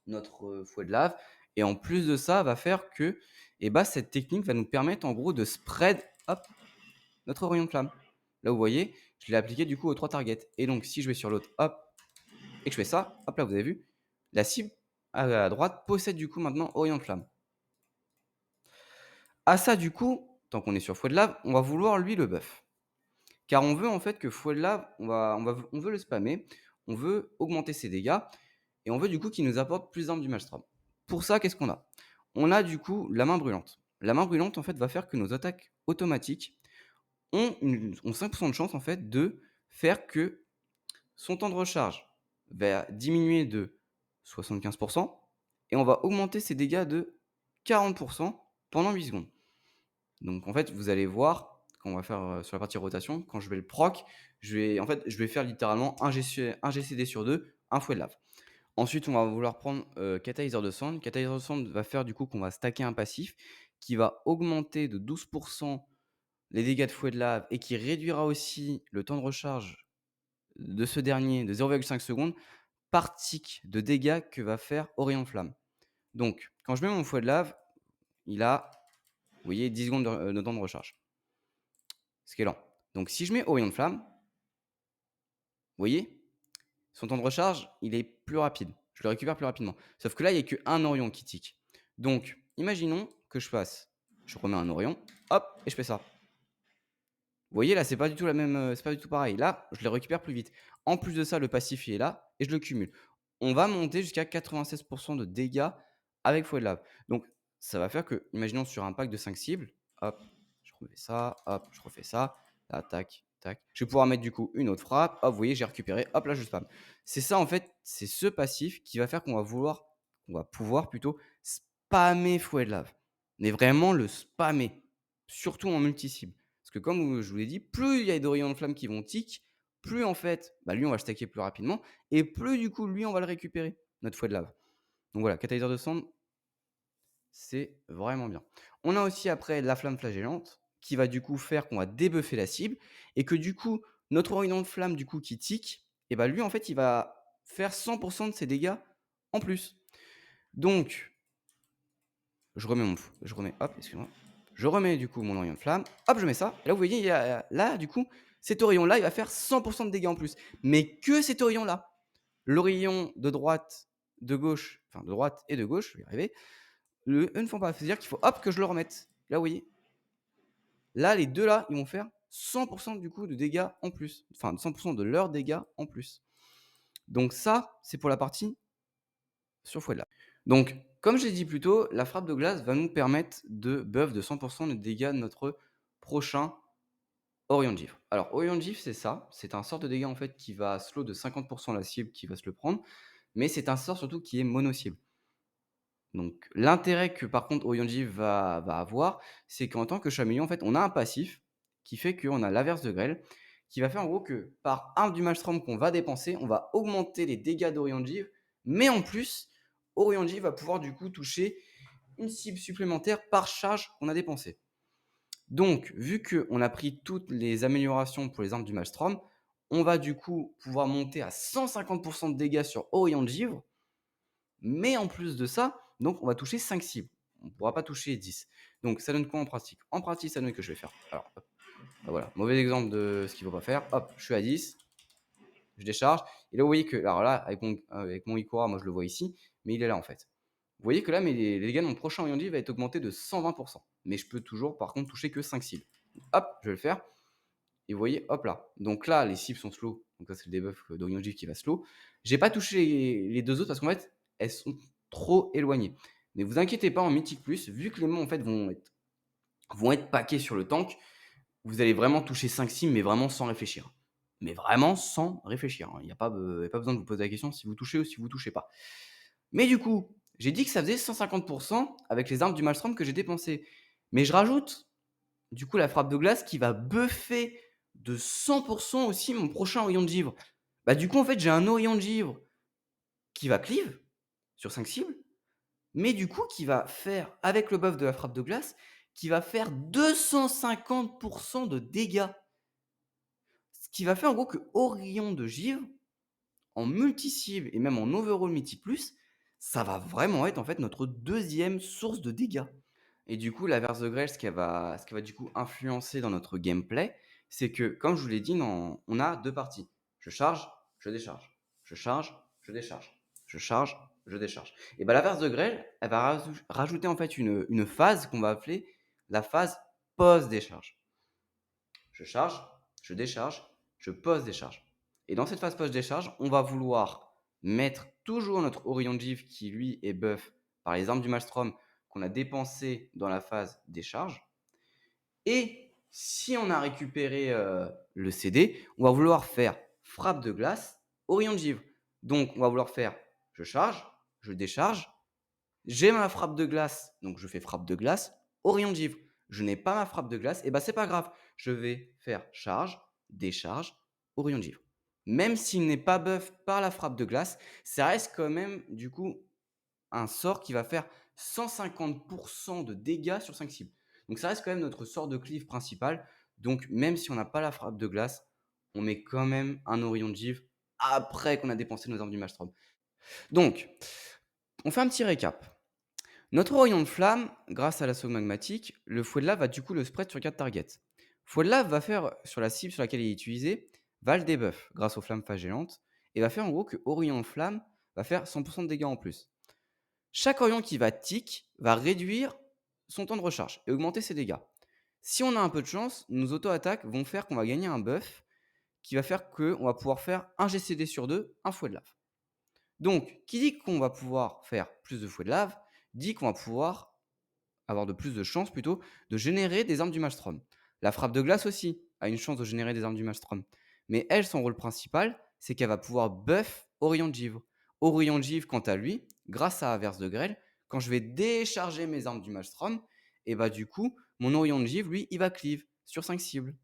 notre fouet de lave. Et en plus de ça, va faire que cette technique va nous permettre en gros de spread hop, notre rayon de flamme. Là, vous voyez, je l'ai appliqué du coup aux 3 targets. Et donc, si je vais sur l'autre, hop, et que je fais ça, hop là, vous avez vu, la cible à droite possède du coup maintenant Orient de flamme. À ça, du coup, tant qu'on est sur fouet de lave, on va vouloir lui le buff. Car on veut en fait que fouet de lave, on veut le spammer, on veut augmenter ses dégâts, et on veut du coup qu'il nous apporte plus d'armes du Maelstrom. Pour ça, qu'est-ce qu'on a? On a du coup la main brûlante. La main brûlante, en fait, va faire que nos attaques automatiques ont 5% de chance, en fait, de faire que son temps de recharge va diminuer de 75% et on va augmenter ses dégâts de 40% pendant 8 secondes. Donc en fait, vous allez voir, quand on va faire sur la partie rotation, quand je vais le proc, je vais faire littéralement un GCD sur 2, un fouet de lave. Ensuite, on va vouloir prendre Catalyseur de Sand. Catalyseur de Sand va faire du coup qu'on va stacker un passif qui va augmenter de 12% les dégâts de fouet de lave et qui réduira aussi le temps de recharge de ce dernier de 0,5 secondes par tic de dégâts que va faire Orient Flamme. Donc, quand je mets mon fouet de lave, il a, vous voyez, 10 secondes de temps de recharge. Ce qui est lent. Donc, si je mets Orient Flamme, vous voyez, son temps de recharge, il est plus rapide. Je le récupère plus rapidement. Sauf que là, il n'y a qu'un Orion qui tic. Donc, imaginons que je fasse, je remets un Orion, hop, et je fais ça. Vous voyez, là, c'est pas du tout la même, c'est pas du tout pareil. Là, je le récupère plus vite. En plus de ça, le passif, il est là et je le cumule. On va monter jusqu'à 96% de dégâts avec fouet de lave. Donc, ça va faire que, imaginons sur un pack de 5 cibles, hop, je refais ça, hop, je refais ça, là, tac, tac. Je vais pouvoir mettre du coup une autre frappe. Hop, vous voyez, j'ai récupéré. Hop, là, je spam. C'est ça, en fait, c'est ce passif qui va faire qu'on va pouvoir plutôt spammer fouet de lave. Mais vraiment le spammer, surtout en multi-cible. Parce que comme je vous l'ai dit, plus il y a des rayons de flamme qui vont tick, plus en fait, bah, lui, on va le stacker plus rapidement. Et plus du coup, lui, on va le récupérer, notre fouet de lave. Donc voilà, catalyseur de cendre, c'est vraiment bien. On a aussi après la flamme flagellante qui va du coup faire qu'on va débuffer la cible et que du coup, notre rayon de flamme du coup qui tic, et bah lui en fait il va faire 100% de ses dégâts en plus. Donc, je remets, hop, excuse-moi. Je remets du coup mon rayon de flamme, hop, je mets ça. Et là vous voyez, là du coup, cet rayon-là, il va faire 100% de dégâts en plus. Mais que cet rayon-là. Le rayon de droite, de gauche, enfin de droite et de gauche, je vais y arriver, eux ne font pas. C'est-à-dire qu'il faut hop que je le remette. Là, vous voyez. Là, les deux là, ils vont faire 100% du coup de dégâts en plus. Enfin, 100% de leurs dégâts en plus. Donc ça, c'est pour la partie sur fouet de lave. Donc, comme j'ai dit plus tôt, la frappe de glace va nous permettre de buff de 100% de dégâts de notre prochain Orion de Givre. Alors, Orion de Givre, c'est ça. C'est un sort de dégâts en fait qui va slow de 50% la cible qui va se le prendre. Mais c'est un sort surtout qui est mono-cible. Donc, l'intérêt que par contre Orionji va avoir, c'est qu'en tant que Chameleon, en fait, on a un passif qui fait qu'on a l'averse de grêle, qui va faire en gros que par arme du Maelstrom qu'on va dépenser, on va augmenter les dégâts d'Orionji, mais en plus, Orionji va pouvoir du coup toucher une cible supplémentaire par charge qu'on a dépensée. Donc, vu qu'on a pris toutes les améliorations pour les armes du Maelstrom, on va du coup pouvoir monter à 150% de dégâts sur Orion de Givre, mais en plus de ça, donc on va toucher 5 cibles. On ne pourra pas toucher 10. Donc ça donne quoi en pratique? En pratique, ça donne que je vais faire. Alors, hop, bah voilà, mauvais exemple de ce qu'il ne faut pas faire. Hop, je suis à 10, je décharge. Et là, vous voyez que, alors là, avec mon Ikora, moi je le vois ici, mais il est là en fait. Vous voyez que là, les dégâts de mon prochain Oyonji va être augmenté de 120%. Mais je peux toujours, par contre, toucher que 5 cibles. Hop, je vais le faire. Et vous voyez, hop là. Donc là, les cibles sont slow. Donc ça, c'est le debuff d'Orionji qui va slow. J'ai pas touché les deux autres parce qu'en fait, elles sont trop éloignées. Mais vous inquiétez pas, en Mythic Plus, vu que les mots en fait vont être paqués sur le tank, vous allez vraiment toucher 5 cibles, mais vraiment sans réfléchir. Mais vraiment sans réfléchir. Il n'y a pas besoin de vous poser la question si vous touchez ou si vous touchez pas. Mais du coup, j'ai dit que ça faisait 150% avec les armes du Maelstrom que j'ai dépensées. Mais je rajoute du coup la frappe de glace qui va buffer de 100% aussi mon prochain rayon de givre. Bah du coup en fait j'ai un rayon de givre qui va cleave sur 5 cibles, mais du coup qui va faire, avec le buff de la frappe de glace, qui va faire 250% de dégâts. Ce qui va faire en gros que Orion de givre, en multi-cible et même en overall multi plus, ça va vraiment être en fait notre deuxième source de dégâts. Et du coup, l'averse de grêle, ce qui va du coup influencer dans notre gameplay, c'est que, comme je vous l'ai dit, on a deux parties. Je charge, je décharge. Je charge, je décharge. Je charge, je décharge. Et bien l'averse de grêle, elle va rajouter en fait une phase qu'on va appeler la phase post-décharge. Je charge, je décharge, je post-décharge. Et dans cette phase post-décharge, on va vouloir mettre toujours notre Orion de Givre qui lui est buff par les armes du Maelstrom qu'on a dépensé dans la phase décharge. Et si on a récupéré le CD, on va vouloir faire frappe de glace, Orion de Givre. Donc on va vouloir faire je charge, je décharge, j'ai ma frappe de glace, donc je fais frappe de glace, Orion de Givre. Je n'ai pas ma frappe de glace, et ben c'est pas grave. Je vais faire charge, décharge, Orion de Givre. Même s'il n'est pas buff par la frappe de glace, ça reste quand même du coup un sort qui va faire 150% de dégâts sur 5 cibles. Donc ça reste quand même notre sort de cleave principal. Donc même si on n'a pas la frappe de glace, on met quand même un Orion de Givre après qu'on a dépensé nos armes du Maelstrom. Donc, on fait un petit récap. Notre rayon de flamme, grâce à l'assaut magmatique, le fouet de lave va du coup le spread sur 4 targets. Fouet de lave va faire sur la cible sur laquelle il est utilisé, va le debuff grâce aux flammes flagellantes, et va faire en gros que Orion de flamme va faire 100% de dégâts en plus. Chaque Orion qui va tick va réduire son temps de recharge et augmenter ses dégâts. Si on a un peu de chance, nos auto-attaques vont faire qu'on va gagner un buff qui va faire qu'on va pouvoir faire un GCD sur 2, un fouet de lave. Donc, qui dit qu'on va pouvoir faire plus de fouets de lave, dit qu'on va pouvoir avoir de plus de chances plutôt de générer des armes du Maelstrom. La frappe de glace aussi a une chance de générer des armes du Maelstrom. Mais elle, son rôle principal, c'est qu'elle va pouvoir buff au rayon de givre. Au rayon de givre, quant à lui, grâce à Averse de grêle, quand je vais décharger mes armes du Maelstrom, et bah du coup, mon rayon de givre, lui, il va cleave sur 5 cibles.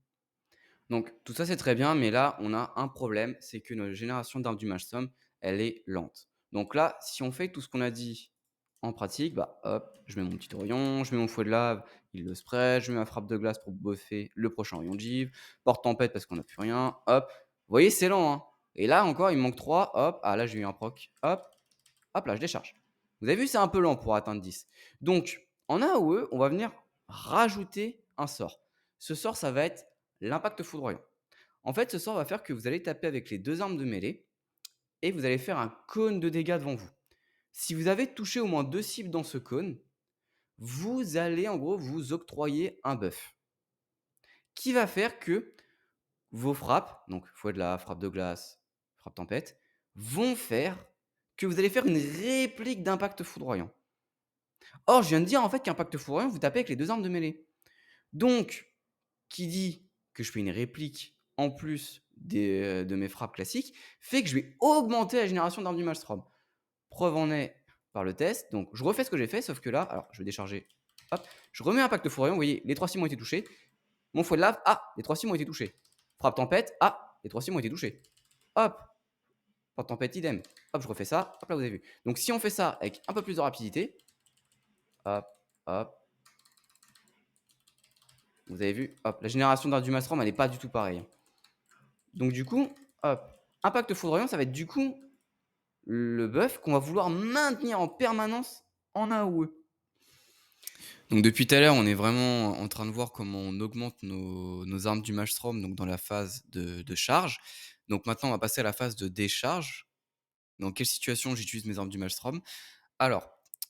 Donc tout ça c'est très bien, mais là on a un problème, c'est que notre génération d'armes du Maelstrom, elle est lente. Donc là, si on fait tout ce qu'on a dit en pratique, bah hop, je mets mon petit rayon, je mets mon fouet de lave, il le spread, je mets ma frappe de glace pour buffer le prochain rayon de givre, porte tempête parce qu'on n'a plus rien, hop. Vous voyez, c'est lent, hein. Et là encore, il me manque 3, hop, ah là j'ai eu un proc, hop, hop là, je décharge. Vous avez vu, c'est un peu lent pour atteindre 10. Donc, en AOE, on va venir rajouter un sort. Ce sort, ça va être l'impact foudroyant. En fait, ce sort va faire que vous allez taper avec les 2 armes de mêlée et vous allez faire un cône de dégâts devant vous. Si vous avez touché au moins 2 cibles dans ce cône, vous allez en gros vous octroyer un buff qui va faire que vos frappes, donc fouet de la frappe de glace, frappe tempête, vont faire que vous allez faire une réplique d'impact foudroyant. Or, je viens de dire en fait qu'impact foudroyant, vous tapez avec les 2 armes de mêlée. Donc, qui dit que je fais une réplique en plus de mes frappes classiques, fait que je vais augmenter la génération d'armes du Maelstrom. Preuve en est par le test. Donc, je refais ce que j'ai fait, sauf que là, alors je vais décharger. Hop, je remets impact foudroyant. Vous voyez, les 3 cibles ont été touchés. Mon fouet de lave, ah, les 3 cibles ont été touchés. Frappe tempête, ah, les 3 cibles ont été touchés. Hop, frappe tempête, idem. Hop, je refais ça. Hop là, vous avez vu. Donc, si on fait ça avec un peu plus de rapidité, hop, hop, vous avez vu, hop, la génération d'armes du Maelstrom, elle n'est pas du tout pareille. Donc du coup, hop, impact foudroyant, ça va être du coup le buff qu'on va vouloir maintenir en permanence en AOE. Donc depuis tout à l'heure, on est vraiment en train de voir comment on augmente nos armes du Maelstrom donc dans la phase de charge. Donc maintenant, on va passer à la phase de décharge. Dans quelle situation j'utilise mes armes du Maelstrom? Alors,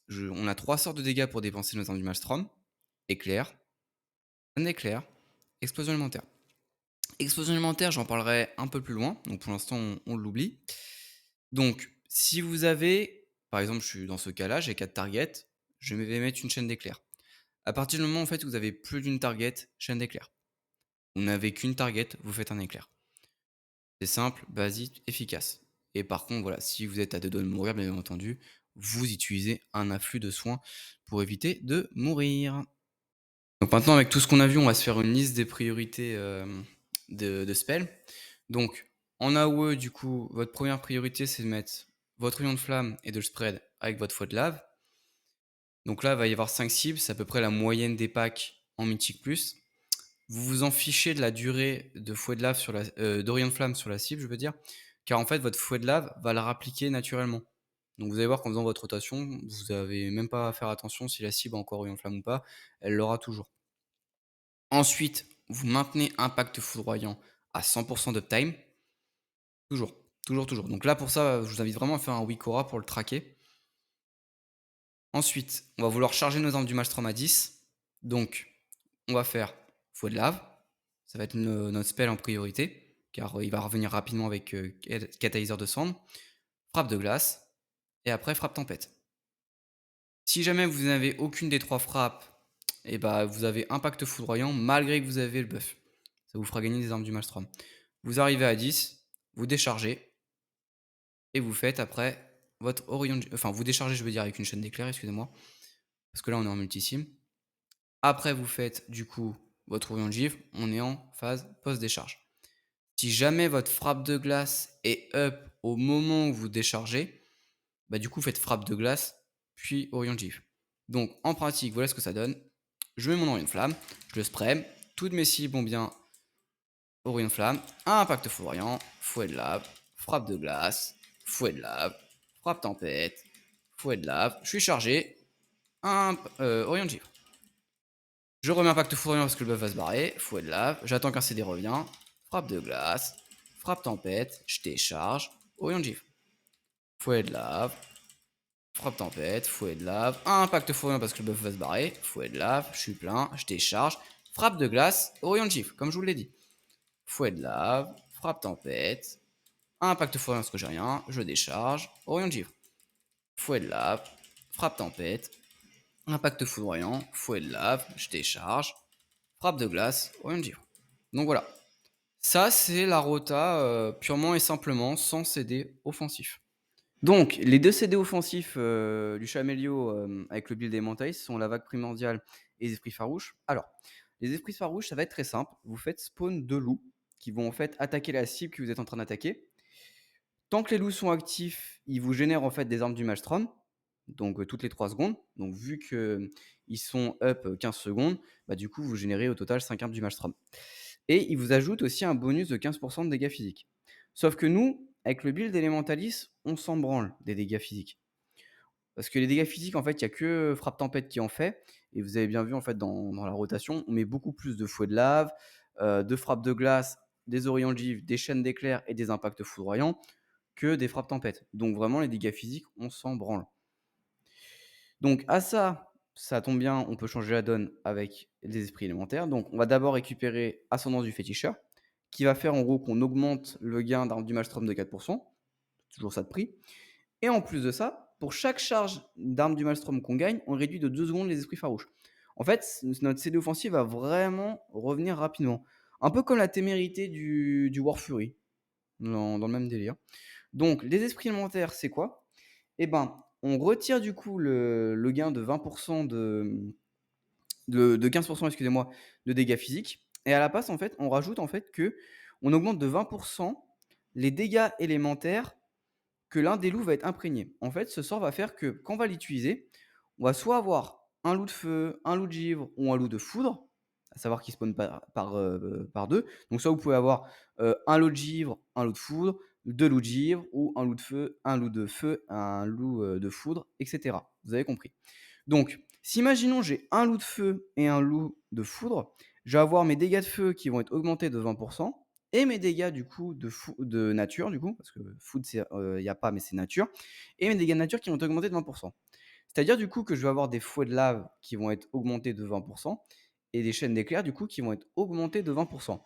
on a 3 sortes de dégâts pour dépenser nos armes du Maelstrom. Éclair, un éclair, explosion élémentaire. Explosion élémentaire, j'en parlerai un peu plus loin. Donc pour l'instant, on l'oublie. Donc, si vous avez, par exemple, je suis dans ce cas-là, j'ai 4 targets, je vais mettre une chaîne d'éclairs. À partir du moment en fait où vous avez plus d'une target, chaîne d'éclairs. Vous n'avez qu'une target, vous faites un éclair. C'est simple, basique, efficace. Et par contre, voilà, si vous êtes à 2 doigts de mourir, bien entendu, vous utilisez un afflux de soins pour éviter de mourir. Donc maintenant, avec tout ce qu'on a vu, on va se faire une liste des priorités de spells. Donc, en AOE, du coup, votre première priorité, c'est de mettre votre rayon de flamme et de le spread avec votre fouet de lave. Donc là, il va y avoir 5 cibles, c'est à peu près la moyenne des packs en Mythique+. Vous vous en fichez de la durée de fouet de lave sur la, de rayon de flamme sur la cible, je veux dire, car en fait, votre fouet de lave va la rappliquer naturellement. Donc vous allez voir qu'en faisant votre rotation, vous n'avez même pas à faire attention si la cible a encore rayon de flamme ou pas, elle l'aura toujours. Ensuite, vous maintenez impact foudroyant à 100% d'uptime. Toujours, toujours, toujours. Donc là, pour ça, je vous invite vraiment à faire un Wikora pour le traquer. Ensuite, on va vouloir charger nos armes du Maelstrom à 10. Donc, on va faire fouet de lave. Ça va être notre spell en priorité, car il va revenir rapidement avec catalyseur de cendre. Frappe de glace. Et après, frappe tempête. Si jamais vous n'avez aucune des 3 frappes, et bah, vous avez impact foudroyant malgré que vous avez le buff. Ça vous fera gagner des armes du Maelstrom. Vous arrivez à 10, vous déchargez, et vous faites après votre Orion... Enfin, vous déchargez, je veux dire, avec une chaîne d'éclair, excusez-moi. Parce que là, on est en multisim. Après, vous faites, du coup, votre Orion de givre. On est en phase post-décharge. Si jamais votre frappe de glace est up au moment où vous déchargez, bah du coup, faites frappe de glace, puis Orion de givre. Donc, en pratique, voilà ce que ça donne. Je mets mon Orion de flamme, je le spray. Toutes mes cibles ont bien Orion de flamme, impact foudroyant, fouet de lave, frappe de glace, fouet de lave, frappe tempête, fouet de lave. Je suis chargé, Orion de givre. Je remets impact foudroyant parce que le buff va se barrer, fouet de lave, j'attends qu'un CD revient, frappe de glace, frappe tempête, je décharge, Orion de givre. Fouet de lave, frappe tempête, fouet de lave, impact foudroyant parce que le buff va se barrer, fouet de lave, je suis plein, je décharge, frappe de glace, Orion de givre, comme je vous l'ai dit. Fouet de lave, frappe tempête, impact foudroyant parce que j'ai rien, je décharge, Orion de givre. Fouet de lave, frappe tempête, impact foudroyant, fouet de lave, je décharge, frappe de glace, Orion Givre. Donc voilà. Ça, c'est la rota purement et simplement sans CD offensif. Donc, les 2 CD offensifs du Chamelio avec le build Elementalist sont la vague primordiale et les esprits farouches. Alors, les esprits farouches, ça va être très simple. Vous faites spawn 2 loups qui vont en fait attaquer la cible que vous êtes en train d'attaquer. Tant que les loups sont actifs, ils vous génèrent en fait des armes du Maelstrom, donc toutes les 3 secondes. Donc vu qu'ils sont up 15 secondes, bah, du coup, vous générez au total 5 armes du Maelstrom. Et ils vous ajoutent aussi un bonus de 15% de dégâts physiques. Sauf que nous, avec le build Elementalis, on s'en branle des dégâts physiques. Parce que les dégâts physiques, en fait, il n'y a que Frappe Tempête qui en fait. Et vous avez bien vu, en fait, dans la rotation, on met beaucoup plus de fouets de lave, de frappes de glace, des Orient Givre, des chaînes d'éclairs et des impacts foudroyants que des frappes tempêtes. Donc vraiment, les dégâts physiques, on s'en branle. Donc à ça tombe bien, on peut changer la donne avec les esprits élémentaires. Donc on va d'abord récupérer Ascendance du féticheur, qui va faire en gros qu'on augmente le gain d'arme du Maelstrom de 4%. Toujours ça de prix. Et en plus de ça, pour chaque charge d'arme du Maelstrom qu'on gagne, on réduit de 2 secondes les esprits farouches. En fait, notre CD offensif va vraiment revenir rapidement. Un peu comme la témérité du War Fury, dans le même délire. Donc, les esprits élémentaires, c'est quoi? Eh ben, on retire du coup le gain de 20% de 15%, excusez-moi, de dégâts physiques. Et à la place, en fait, on rajoute en fait que on augmente de 20% les dégâts élémentaires que l'un des loups va être imprégné. En fait, ce sort va faire que quand on va l'utiliser, on va soit avoir un loup de feu, un loup de givre ou un loup de foudre, à savoir qu'il spawn par deux. Donc soit vous pouvez avoir un loup de givre, un loup de foudre, deux loups de givre, ou un loup de feu, un loup de foudre, etc. Vous avez compris. Donc, si imaginons j'ai un loup de feu et un loup de foudre, je vais avoir mes dégâts de feu qui vont être augmentés de 20%, et mes dégâts du coup de nature, du coup, parce que foudre, il n'y a pas, mais c'est nature, et mes dégâts de nature qui vont augmenter de 20%. C'est-à-dire du coup que je vais avoir des fouets de lave qui vont être augmentés de 20%, et des chaînes d'éclairs du coup qui vont être augmentées de 20%.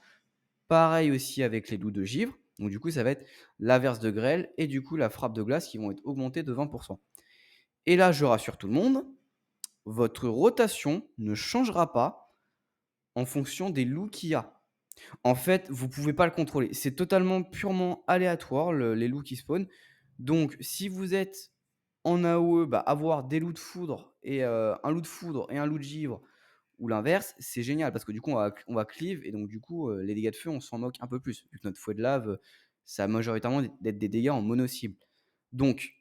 Pareil aussi avec les loups de givre, donc du coup ça va être l'averse de grêle, et du coup la frappe de glace qui vont être augmentées de 20%. Et là, je rassure tout le monde, votre rotation ne changera pas en fonction des loups qu'il y a. En fait, vous pouvez pas le contrôler. C'est totalement purement aléatoire, les loups qui spawnent. Donc, si vous êtes en AOE, bah, avoir des loups de foudre et un loup de foudre et un loup de givre, ou l'inverse, c'est génial parce que du coup, on va cleave et donc du coup, les dégâts de feu, on s'en moque un peu plus. Vu que notre fouet de lave, ça a majoritairement d'être des dégâts en mono-cible. Donc,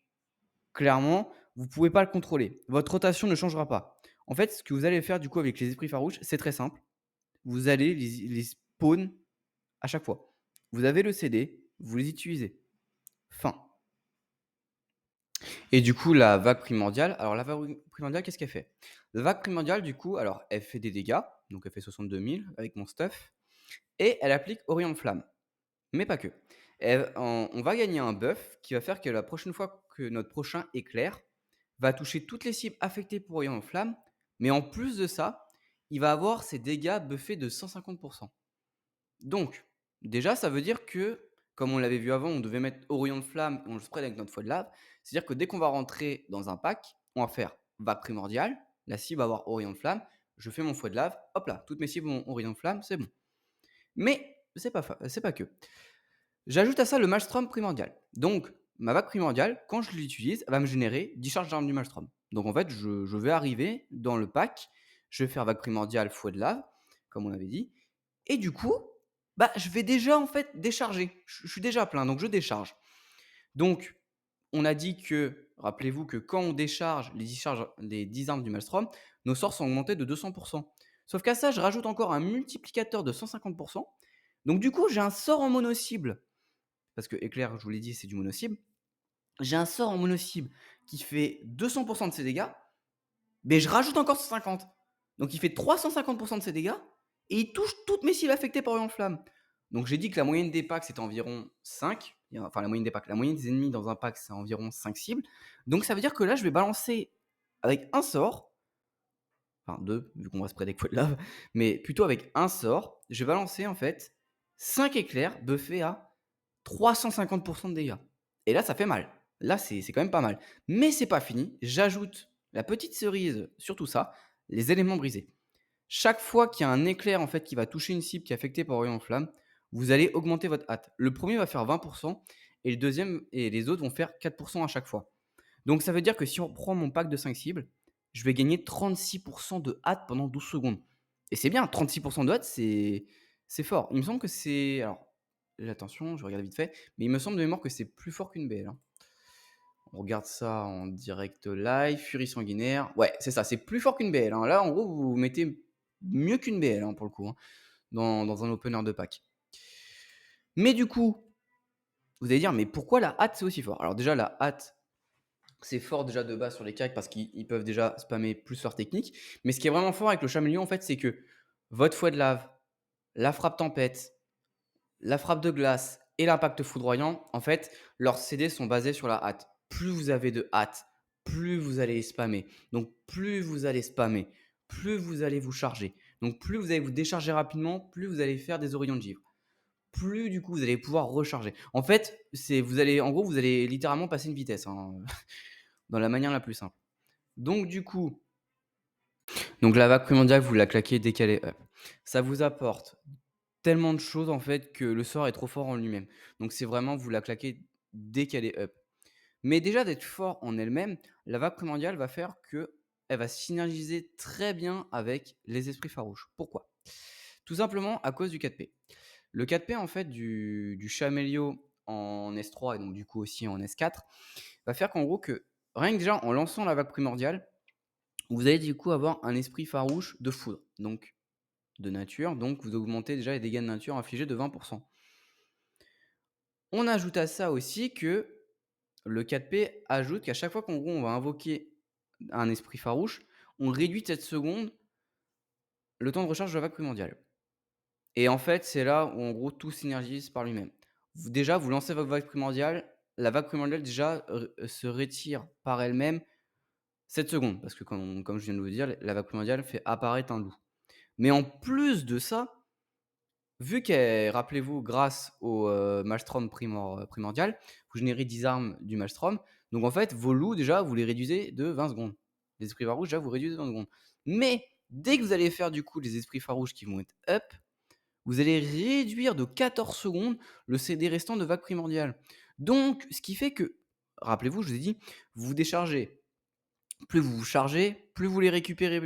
clairement, vous pouvez pas le contrôler. Votre rotation ne changera pas. En fait, ce que vous allez faire du coup avec les esprits farouches, c'est très simple. Vous allez les spawn à chaque fois. Vous avez le CD, vous les utilisez. Fin. Et du coup, la vague primordiale, alors la vague primordiale, qu'est-ce qu'elle fait? La vague primordiale, du coup, alors elle fait des dégâts, donc elle fait 62 000 avec mon stuff, et elle applique Orient de Flamme. Mais pas que. On va gagner un buff qui va faire que la prochaine fois que notre prochain éclair va toucher toutes les cibles affectées pour Orient de Flamme, mais en plus de ça, il va avoir ses dégâts buffés de 150%. Donc, déjà, ça veut dire que, comme on l'avait vu avant, on devait mettre Orient de Flamme et on le spread avec notre fouet de lave. C'est-à-dire que dès qu'on va rentrer dans un pack, on va faire vague primordiale, la cible va avoir Orient de Flamme, je fais mon fouet de lave, hop là, toutes mes cibles ont Orient de Flamme, c'est bon. Mais c'est pas que. J'ajoute à ça le Maelstrom primordial. Donc, ma vague primordiale, quand je l'utilise, elle va me générer 10 charges d'armes du Maelstrom. Donc, en fait, je vais arriver dans le pack, je vais faire vague primordiale, fouet de lave, comme on avait dit. Et du coup, bah, je vais déjà en fait décharger. Je suis déjà plein, donc je décharge. Donc, on a dit que, rappelez-vous que quand on décharge les 10 armes du Maelstrom, nos sorts sont augmentés de 200%. Sauf qu'à ça, je rajoute encore un multiplicateur de 150%. Donc, du coup, j'ai un sort en mono-cible. Parce que éclair, je vous l'ai dit, c'est du mono-cible. J'ai un sort en mono-cible qui fait 200% de ses dégâts, mais je rajoute encore 150. Donc, il fait 350% de ses dégâts et il touche toutes mes cibles affectées par une flamme. Donc j'ai dit que la moyenne des packs c'était environ 5. Enfin la moyenne des packs, la moyenne des ennemis dans un pack c'est environ 5 cibles. Donc ça veut dire que là je vais balancer avec un sort, enfin deux vu qu'on va se près des coups de lave, mais plutôt avec un sort, je vais balancer en fait 5 éclairs buffés à 350% de dégâts. Et là ça fait mal. Là c'est quand même pas mal. Mais c'est pas fini, j'ajoute la petite cerise sur tout ça, les éléments brisés. Chaque fois qu'il y a un éclair en fait qui va toucher une cible qui est affectée par rayon de flamme, vous allez augmenter votre hâte. Le premier va faire 20 et le deuxième et les autres vont faire 4 à chaque fois. Donc ça veut dire que si on prend mon pack de 5 cibles, je vais gagner 36 de hâte pendant 12 secondes. Et c'est bien, 36 de hâte, c'est fort. Il me semble que c'est alors attention, je regarde vite fait, mais il me semble de mémoire que c'est plus fort qu'une BL, hein. On regarde ça en direct live, Furie sanguinaire. Ouais, c'est ça, c'est plus fort qu'une BL, hein. Là, en gros, vous mettez mieux qu'une BL, hein, pour le coup, hein, dans un opener de pack. Mais du coup, vous allez dire: «Mais pourquoi la hâte, c'est aussi fort?» Alors déjà, la hâte, c'est fort déjà de base sur les cacks parce qu'ils peuvent déjà spammer plus leur technique. Mais ce qui est vraiment fort avec le Chameleon, en fait, c'est que votre fouet de lave, la frappe tempête, la frappe de glace et l'impact foudroyant, en fait, leurs CD sont basés sur la hâte. Plus vous avez de hâte, plus vous allez spammer. Donc plus vous allez spammer, plus vous allez vous charger. Donc plus vous allez vous décharger rapidement, plus vous allez faire des orillons de givre. Plus du coup vous allez pouvoir recharger. En fait, vous allez littéralement passer une vitesse, hein, dans la manière la plus simple. Donc du coup, la vague primordiale, vous la claquez dès qu'elle est up. Ça vous apporte tellement de choses en fait que le sort est trop fort en lui-même. Donc c'est vraiment vous la claquez dès qu'elle est up. Mais déjà d'être fort en elle-même, la vague primordiale va faire que elle va synergiser très bien avec les esprits farouches. Pourquoi? Tout simplement à cause du 4P. Le 4P en fait du Chamélio en S3 et donc du coup aussi en S4 va faire qu'en gros que rien que déjà en lançant la vague primordiale, vous allez du coup avoir un esprit farouche de foudre, donc de nature, donc vous augmentez déjà les dégâts de nature infligés de 20. On ajoute à ça aussi que le 4P ajoute qu'à chaque fois qu'en gros on va invoquer un esprit farouche, on réduit de 7 secondes le temps de recharge de la vague primordiale. Et en fait, c'est là où en gros tout synergise par lui-même. Déjà, vous lancez votre vague primordiale, la vague primordiale déjà se retire par elle-même 7 secondes, parce que comme je viens de vous dire, la vague primordiale fait apparaître un loup. Mais en plus de ça, vu qu'elle rappelez-vous, grâce au, Maelstrom primordial, vous générez 10 armes du Maelstrom. Donc en fait, vos loups déjà, vous les réduisez de 20 secondes. Les esprits farouches, déjà, vous réduisez de 20 secondes. Mais dès que vous allez faire du coup les esprits farouches qui vont être up, vous allez réduire de 14 secondes le CD restant de vague primordiale. Donc ce qui fait que, rappelez-vous, je vous ai dit, vous vous déchargez. Plus vous vous chargez, plus vous les récupérez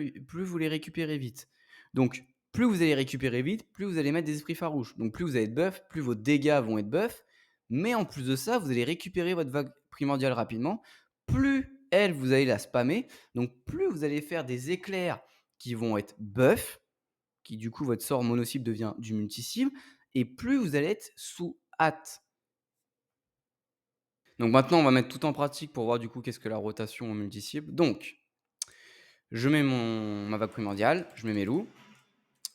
vite. Donc, plus vous allez récupérer vite, plus vous allez mettre des esprits farouches. Donc, plus vous allez être buff, plus vos dégâts vont être buff. Mais en plus de ça, vous allez récupérer votre vague primordiale rapidement. Plus elle, vous allez la spammer. Donc, plus vous allez faire des éclairs qui vont être buff, qui du coup, votre sort mono-cible devient du multi-cible. Et plus vous allez être sous hâte. Donc maintenant, on va mettre tout en pratique pour voir du coup qu'est-ce que la rotation en multi-cible. Donc, je mets ma vague primordiale, je mets mes loups,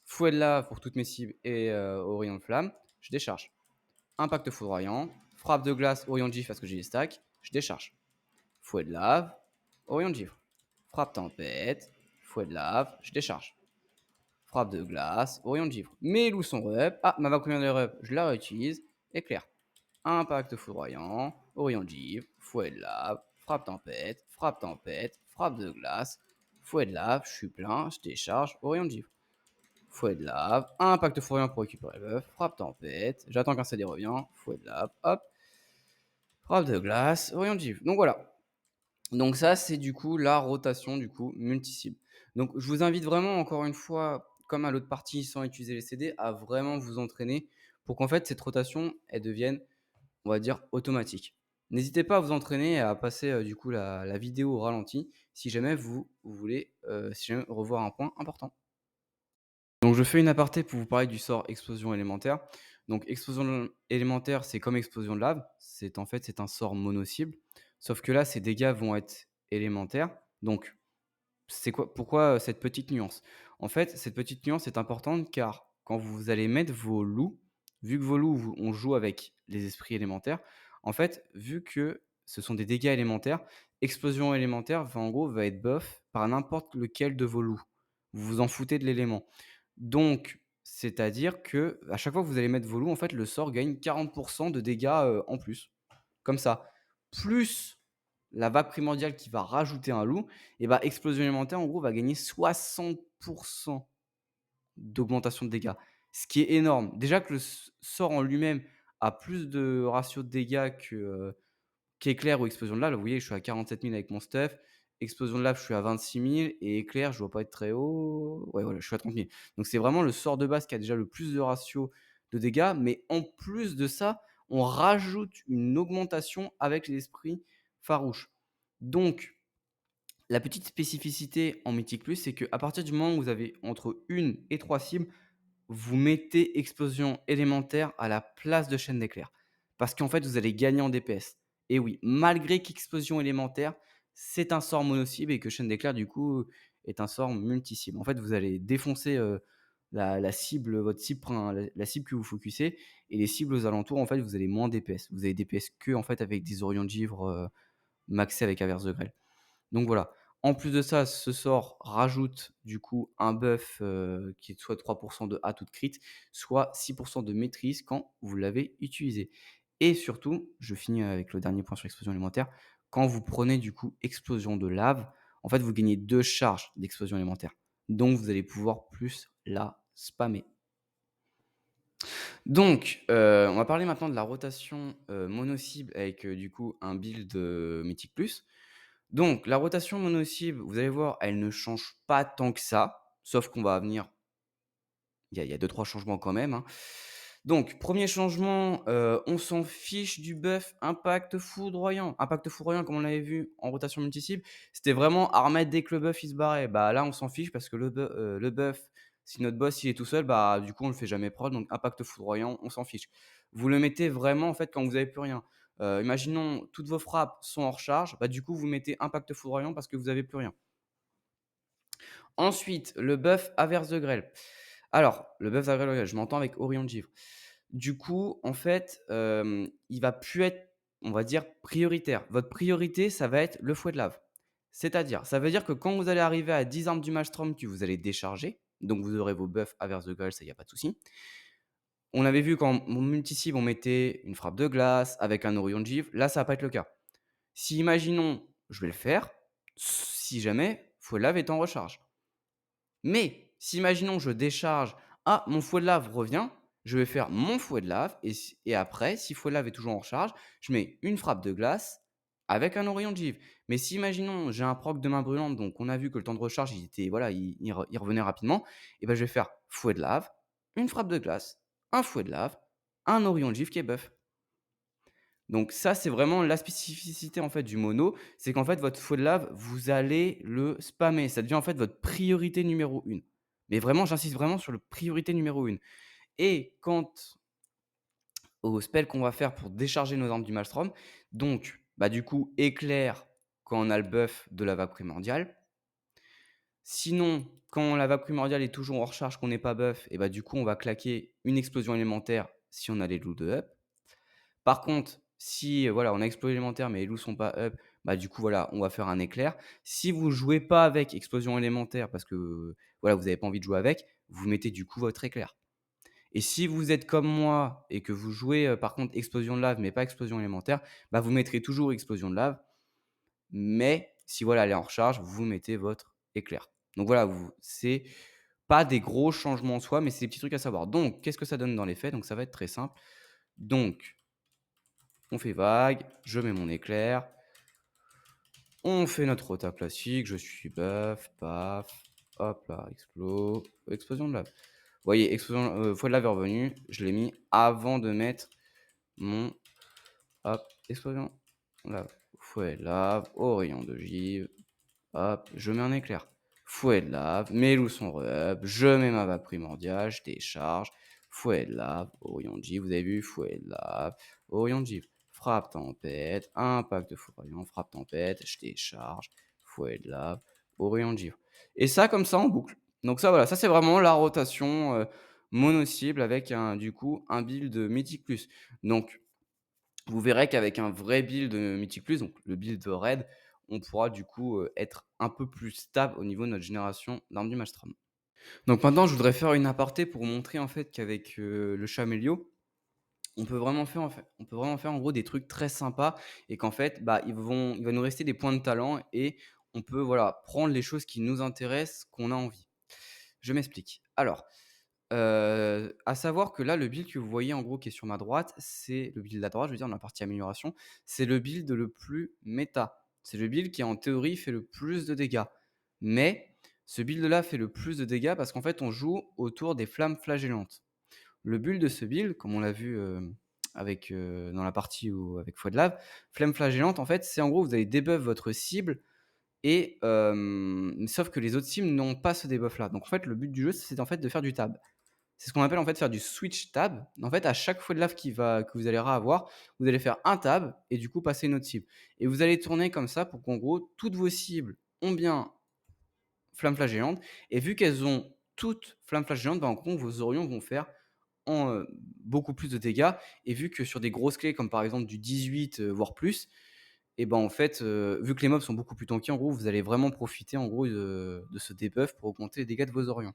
fouet de lave pour toutes mes cibles et au rayon de flamme, je décharge. Impact foudroyant, frappe de glace, au rayon de gifle parce que j'ai les stacks, je décharge. Fouet de lave, au rayon de gifle. Frappe tempête, fouet de lave, je décharge. Frappe de glace, au rayon de gifle. Mes loups sont up. Ah, ma vague primordiale up, je la réutilise. Éclair. Impact foudroyant, au rayon de gifle, fouet de lave, frappe tempête, frappe de glace, fouet de lave, je suis plein, je décharge, au rayon de gifle. Fouet de lave, impact foudroyant pour récupérer le buff, frappe tempête, j'attends qu'un CD revient, fouet de lave, hop, frappe de glace, au rayon de gifle. Donc voilà. Donc ça, c'est du coup la rotation du coup multi-cible. Donc je vous invite vraiment encore une fois, comme à l'autre partie sans utiliser les CD, à vraiment vous entraîner pour qu'en fait cette rotation, elle devienne, on va dire, automatique. N'hésitez pas à vous entraîner et à passer du coup la vidéo au ralenti si jamais vous voulez si jamais revoir un point important. Donc je fais une aparté pour vous parler du sort explosion élémentaire. Donc explosion élémentaire, c'est comme explosion de lave. C'est un sort mono-cible. Sauf que là, ses dégâts vont être élémentaires. Donc pourquoi cette petite nuance? En fait, cette petite nuance est importante car quand vous allez mettre vos loups, vu que vos loups, on joue avec les esprits élémentaires, en fait, vu que ce sont des dégâts élémentaires, explosion élémentaire en gros va être buff par n'importe lequel de vos loups. Vous vous en foutez de l'élément. Donc, c'est-à-dire que à chaque fois que vous allez mettre vos loups, en fait, le sort gagne 40 de dégâts en plus. Comme ça. Plus la vague primordiale qui va rajouter un loup, et bah explosion élémentaire en gros va gagner 60 d'augmentation de dégâts, ce qui est énorme. Déjà que le sort en lui-même a plus de ratio de dégâts qu'éclair ou explosion de lave. Là, vous voyez, je suis à 47 000 avec mon stuff. Explosion de lave, je suis à 26 000 et éclair, je dois pas être très haut. Ouais, voilà, je suis à 30 000. Donc c'est vraiment le sort de base qui a déjà le plus de ratio de dégâts, mais en plus de ça, on rajoute une augmentation avec les esprits farouches. Donc la petite spécificité en Mythic+, c'est qu'à partir du moment où vous avez entre 1 et 3 cibles, vous mettez explosion élémentaire à la place de chaîne d'éclair. Parce qu'en fait, vous allez gagner en DPS. Et oui, malgré qu'explosion élémentaire, c'est un sort mono-cible et que chaîne d'éclair, du coup, est un sort multi-cible. En fait, vous allez défoncer la cible, votre cible, la cible que vous focussez, et les cibles aux alentours, en fait, vous allez moins DPS. Vous avez DPS que en fait, avec des Orions de Givre maxés avec Averse de Grêle. Donc voilà. En plus de ça, ce sort rajoute du coup un buff, qui est soit 3 de à toute crit, soit 6 de maîtrise quand vous l'avez utilisé. Et surtout, je finis avec le dernier point sur l'explosion élémentaire, quand vous prenez du coup explosion de lave, en fait vous gagnez 2 charges d'explosion élémentaire. Donc vous allez pouvoir plus la spammer. Donc, on va parler maintenant de la rotation, mono cible avec, du coup un build, Mythic+. Donc la rotation mono-cible, vous allez voir, elle ne change pas tant que ça, sauf qu'on va venir il y a 2-3 changements quand même, hein. Donc 1er changement, on s'en fiche du buff impact foudroyant. Impact foudroyant, comme on l'avait vu en rotation multi-cible, c'était vraiment à remettre dès que le buff il se barrait. Bah là, on s'en fiche parce que le buff, si notre boss il est tout seul, bah du coup on le fait jamais prod, donc impact foudroyant, on s'en fiche. Vous le mettez vraiment en fait quand vous avez plus rien. Imaginons toutes vos frappes sont hors charge, bah du coup vous mettez impact foudroyant parce que vous avez plus rien. Ensuite, le buff Averse de Grêle. Alors, le buff d'Averse de Grêle, je m'entends avec Orion de Givre. Du coup, en fait, il va plus être, on va dire, prioritaire. Votre priorité, ça va être le fouet de lave. C'est-à-dire, ça veut dire que quand vous allez arriver à 10 armes du Maelstrom que vous allez décharger, donc vous aurez vos buffs Averse de Grêle, ça, il y a pas de souci. On avait vu quand mon multi-cible, on mettait une frappe de glace avec un Orion de Givre. Là, ça va pas être le cas. Si imaginons, je vais le faire, si jamais fouet de lave est en recharge. Mais si imaginons je décharge, ah mon fouet de lave revient, je vais faire mon fouet de lave et après si fouet de lave est toujours en recharge, je mets une frappe de glace avec un Orion de Givre. Mais si imaginons j'ai un proc de main brûlante, donc on a vu que le temps de recharge il était voilà, il revenait rapidement, et ben je vais faire fouet de lave, une frappe de glace, un fouet de lave, un Orion de Givre qui est buff. Donc ça, c'est vraiment la spécificité, en fait, du mono. C'est qu'en fait, votre feu de lave, vous allez le spammer. Ça devient, en fait, votre priorité numéro 1. Mais vraiment, j'insiste vraiment sur le priorité numéro 1. Et quant au spell qu'on va faire pour décharger nos armes du Maelstrom, donc, bah, du coup, éclair quand on a le buff de la vague primordiale. Sinon, quand la vague primordiale est toujours en recharge, qu'on n'est pas buff, et bah, du coup, on va claquer une explosion élémentaire si on a les loups de up. Par contre, si, voilà, on a explosion élémentaire, mais les loups sont pas up, bah, du coup, voilà, on va faire un éclair. Si vous jouez pas avec explosion élémentaire parce que, voilà, vous avez pas envie de jouer avec, vous mettez du coup votre éclair. Et si vous êtes comme moi et que vous jouez, par contre explosion de lave, mais pas explosion élémentaire, bah, vous mettrez toujours explosion de lave. Mais si, voilà, elle est en recharge, vous mettez votre éclair. Donc voilà, c'est pas des gros changements en soi, mais c'est des petits trucs à savoir. Donc qu'est-ce que ça donne dans les faits? Donc ça va être très simple. Donc on fait vague, je mets mon éclair, on fait notre rota classique, je suis buff, paf, hop là, explosion de lave. Vous voyez, explosion, fouet de lave est revenu, je l'ai mis avant de mettre mon, hop, explosion de lave. Fouet de lave, Orion de Givre, hop, je mets un éclair. Fouet de lave, mes loups sont re-up, je mets ma vague primordiale, je décharge, fouet de lave, Orion de Givre, vous avez vu, fouet de lave, Orion de Givre. Frappe tempête, impact de foudroyant, frappe tempête, je décharge, fouet de lave, Orion de Givre. Et ça comme ça en boucle. Donc ça voilà, ça c'est vraiment la rotation mono-cible avec du coup un build Mythic+. Donc vous verrez qu'avec un vrai build Mythic+, donc le build raid, on pourra du coup être un peu plus stable au niveau de notre génération d'armes du Maelstrom. Donc maintenant je voudrais faire une aparté pour montrer en fait qu'avec le Chamélio, on peut vraiment faire en gros des trucs très sympas et qu'en fait, bah, il va nous rester des points de talent et on peut voilà, prendre les choses qui nous intéressent, qu'on a envie. Je m'explique. Alors, À savoir que là, le build que vous voyez en gros qui est sur ma droite, c'est le build à droite, je veux dire dans la partie amélioration, c'est le build le plus méta. C'est le build qui en théorie fait le plus de dégâts. Mais ce build-là fait le plus de dégâts parce qu'en fait on joue autour des flammes flagellantes. Le but de ce build, comme on l'a vu, avec, dans la partie où avec Fouet de lave, flamme flagellante en fait, c'est en gros vous allez debuff votre cible et sauf que les autres cibles n'ont pas ce debuff là. Donc en fait le but du jeu c'est en fait de faire du tab. C'est ce qu'on appelle en fait faire du switch tab. En fait, à chaque fois de lave que vous allez avoir, vous allez faire un tab et du coup passer une autre cible. Et vous allez tourner comme ça pour qu'en gros, toutes vos cibles ont bien flamme flagellante. Et vu qu'elles ont toutes flamme flagellante, bah, en gros, vos Orions vont faire beaucoup plus de dégâts. Et vu que sur des grosses clés comme par exemple du 18, voire plus, et ben en fait, vu que les mobs sont beaucoup plus tankés, en gros, vous allez vraiment profiter en gros de ce debuff pour augmenter les dégâts de vos Orions.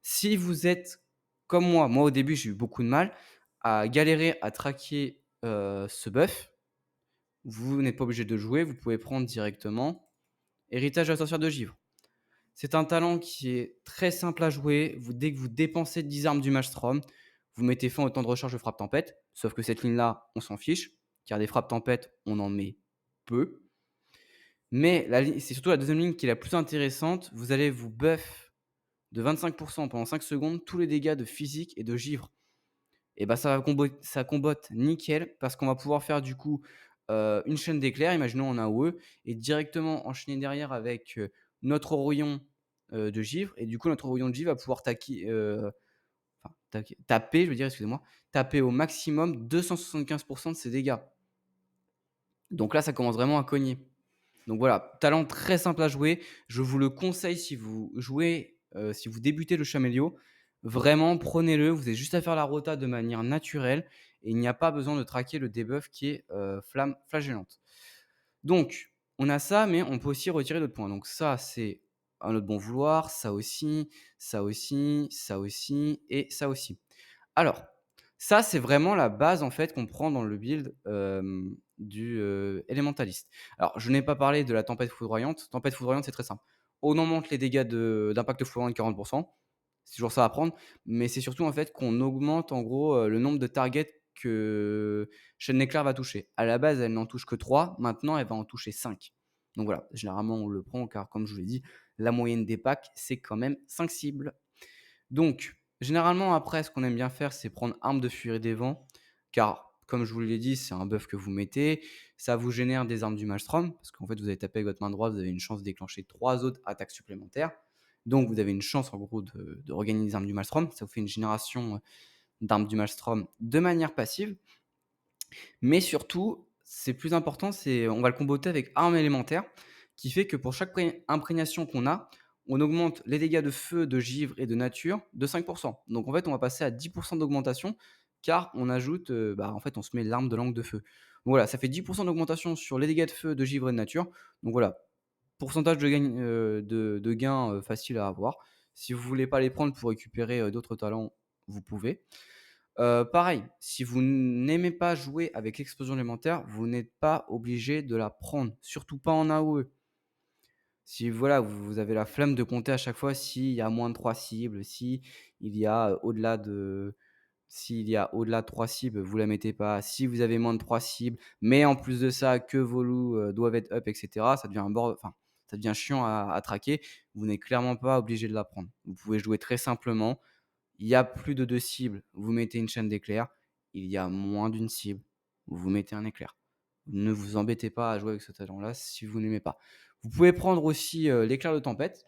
Si vous êtes comme moi au début j'ai eu beaucoup de mal à galérer à traquer, ce buff, vous n'êtes pas obligé de jouer, vous pouvez prendre directement Héritage de la sorcière de givre. C'est un talent qui est très simple à jouer, dès que vous dépensez 10 armes du Maelstrom, vous mettez fin au temps de recharge de frappe tempête, sauf que cette ligne-là, on s'en fiche, car des frappes tempête, on en met peu. Mais c'est surtout la deuxième ligne qui est la plus intéressante, vous allez vous buff de 25 pendant 5 secondes tous les dégâts de physique et de givre. Et bah, ça combotte nickel parce qu'on va pouvoir faire du coup, une chaîne d'éclairs, imaginons on a un AOE et directement enchaîner derrière avec, notre Orion, de givre et du coup notre Orion de givre va pouvoir taper, je veux dire, excusez-moi, taper au maximum 275 de ses dégâts. Donc là, ça commence vraiment à cogner. Donc voilà, talent très simple à jouer. Je vous le conseille si vous jouez, si vous débutez le Chamelio. Vraiment, prenez-le. Vous avez juste à faire la rota de manière naturelle et il n'y a pas besoin de traquer le debuff qui est flamme flagellante. Donc, on a ça, mais on peut aussi retirer d'autres points. Donc ça, c'est à notre bon vouloir. Ça aussi, ça aussi, ça aussi et ça aussi. Alors, ça, c'est vraiment la base, en fait, qu'on prend dans le build, du, élémentaliste. Alors, je n'ai pas parlé de la tempête foudroyante. Tempête foudroyante, c'est très simple. On augmente les dégâts d'impact foudroyant de 40. C'est toujours ça à prendre, mais c'est surtout, en fait, qu'on augmente, en gros, le nombre de targets que Chaîne d'éclair va toucher. À la base, elle n'en touche que 3. Maintenant, elle va en toucher 5. Donc voilà, généralement, on le prend car, comme je vous l'ai dit, la moyenne des packs, c'est quand même 5 cibles. Donc, généralement, après, ce qu'on aime bien faire, c'est prendre Arme de Furie des Vents, car, comme je vous l'ai dit, c'est un buff que vous mettez. Ça vous génère des armes du Maelstrom, parce qu'en fait, vous allez taper avec votre main droite, vous avez une chance de déclencher 3 autres attaques supplémentaires. Donc, vous avez une chance, en gros, de regagner des armes du Maelstrom. Ça vous fait une génération d'armes du Maelstrom de manière passive. Mais surtout, c'est plus important, on va le comboter avec arme élémentaire, qui fait que pour chaque imprégnation qu'on a, on augmente les dégâts de feu, de givre et de nature de 5. Donc en fait, on va passer à 10 d'augmentation, car on ajoute, en fait, on se met l'arme de langue de feu. Donc voilà, ça fait 10 d'augmentation sur les dégâts de feu, de givre et de nature. Donc voilà, pourcentage de gain, facile à avoir. Si vous voulez pas les prendre pour récupérer, d'autres talents, vous pouvez. Pareil, si vous n'aimez pas jouer avec l'explosion élémentaire, vous n'êtes pas obligé de la prendre, surtout pas en AOE. Si voilà, vous avez la flemme de compter à chaque fois s'il y a moins de 3 cibles, si il y a, s'il y a au-delà de 3 cibles, vous la mettez pas. Si vous avez moins de 3 cibles, mais en plus de ça, que vos loups, doivent être up et cetera, ça devient ça devient chiant à traquer. Vous n'êtes clairement pas obligé de la prendre. Vous pouvez jouer très simplement. Il y a plus de 2 cibles, vous mettez une chaîne d'éclairs. Il y a moins d'une cible, vous mettez un éclair. Ne vous embêtez pas à jouer avec ce talent-là si vous n'aimez pas. Vous pouvez prendre aussi, l'éclair de tempête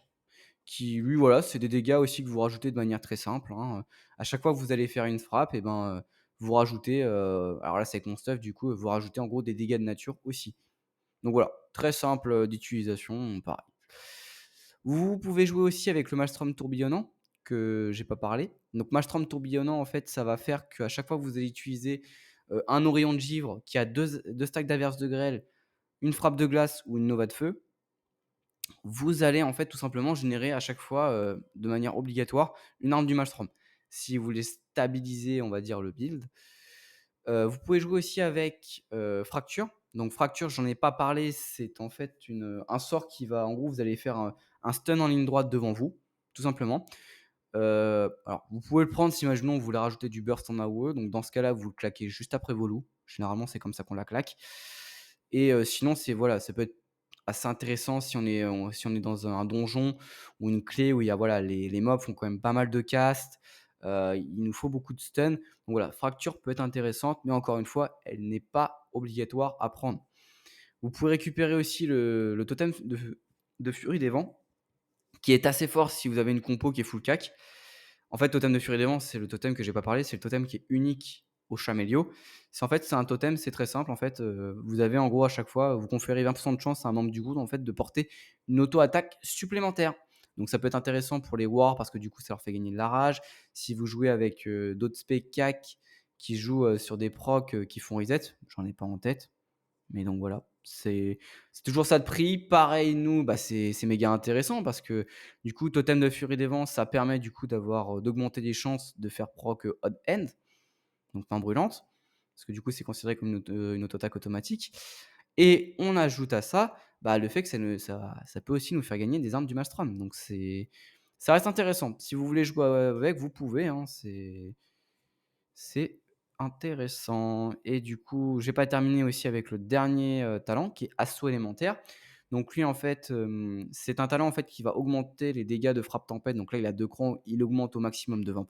qui lui, voilà, c'est des dégâts aussi que vous rajoutez de manière très simple, hein, à chaque fois que vous allez faire une frappe et ben, vous rajoutez, alors là, c'est avec mon stuff du coup, vous rajoutez en gros des dégâts de nature aussi. Donc voilà, très simple, d'utilisation, pareil. Vous pouvez jouer aussi avec le Maelstrom tourbillonnant, que j'ai pas parlé. Donc Maelstrom tourbillonnant, en fait, ça va faire qu'à chaque fois que vous allez utiliser, un Orion de givre qui a deux stacks d'averse de grêle, une frappe de glace ou une nova de feu, vous allez, en fait, tout simplement générer à chaque fois, de manière obligatoire, une arme du Maelstrom. Si vous voulez stabiliser, on va dire, le build. Vous pouvez jouer aussi avec, Fracture. Donc Fracture, j'en ai pas parlé, c'est en fait un sort qui va en gros, vous allez faire un stun en ligne droite devant vous, tout simplement. Alors vous pouvez le prendre si imaginons vous voulez rajouter du burst en AOE, donc dans ce cas-là, vous le claquez juste après vos loups. Généralement, c'est comme ça qu'on la claque et sinon c'est voilà, ça peut être assez intéressant si on est dans un donjon ou une clé où il y a voilà, les mobs font quand même pas mal de cast, il nous faut beaucoup de stun. Donc voilà, fracture peut être intéressante, mais encore une fois, elle n'est pas obligatoire à prendre. Vous pouvez récupérer aussi le totem de Furie des Vents, qui est assez fort si vous avez une compo qui est full cac. En fait, totem de Furie des Vents, c'est le totem que j'ai pas parlé, c'est le totem qui est unique au Chamélio. C'est un totem, c'est très simple en fait, vous avez en gros à chaque fois, vous conférez 20 de chance à un membre du groupe en fait de porter une auto-attaque supplémentaire. Donc ça peut être intéressant pour les wards parce que du coup ça leur fait gagner de la rage. Si vous jouez avec, d'autres spé cac qui jouent, sur des procs, qui font reset, j'en ai pas en tête, mais donc voilà, c'est toujours ça de prix. Pareil, nous, bah, c'est méga intéressant parce que du coup, Totem de Furie des Vents, ça permet du coup d'augmenter les chances de faire proc, Odd End, donc main brûlante, parce que du coup, c'est considéré comme une auto-attaque automatique et on ajoute à ça, bah, le fait que ça peut aussi nous faire gagner des armes du Maelstrom, donc ça reste intéressant. Si vous voulez jouer avec, vous pouvez, hein, c'est intéressant et du coup, j'ai pas terminé aussi avec le dernier, talent qui est Assaut élémentaire. Donc lui, en fait, c'est un talent, en fait, qui va augmenter les dégâts de frappe tempête. Donc là, il a 2 crans, il augmente au maximum de 20.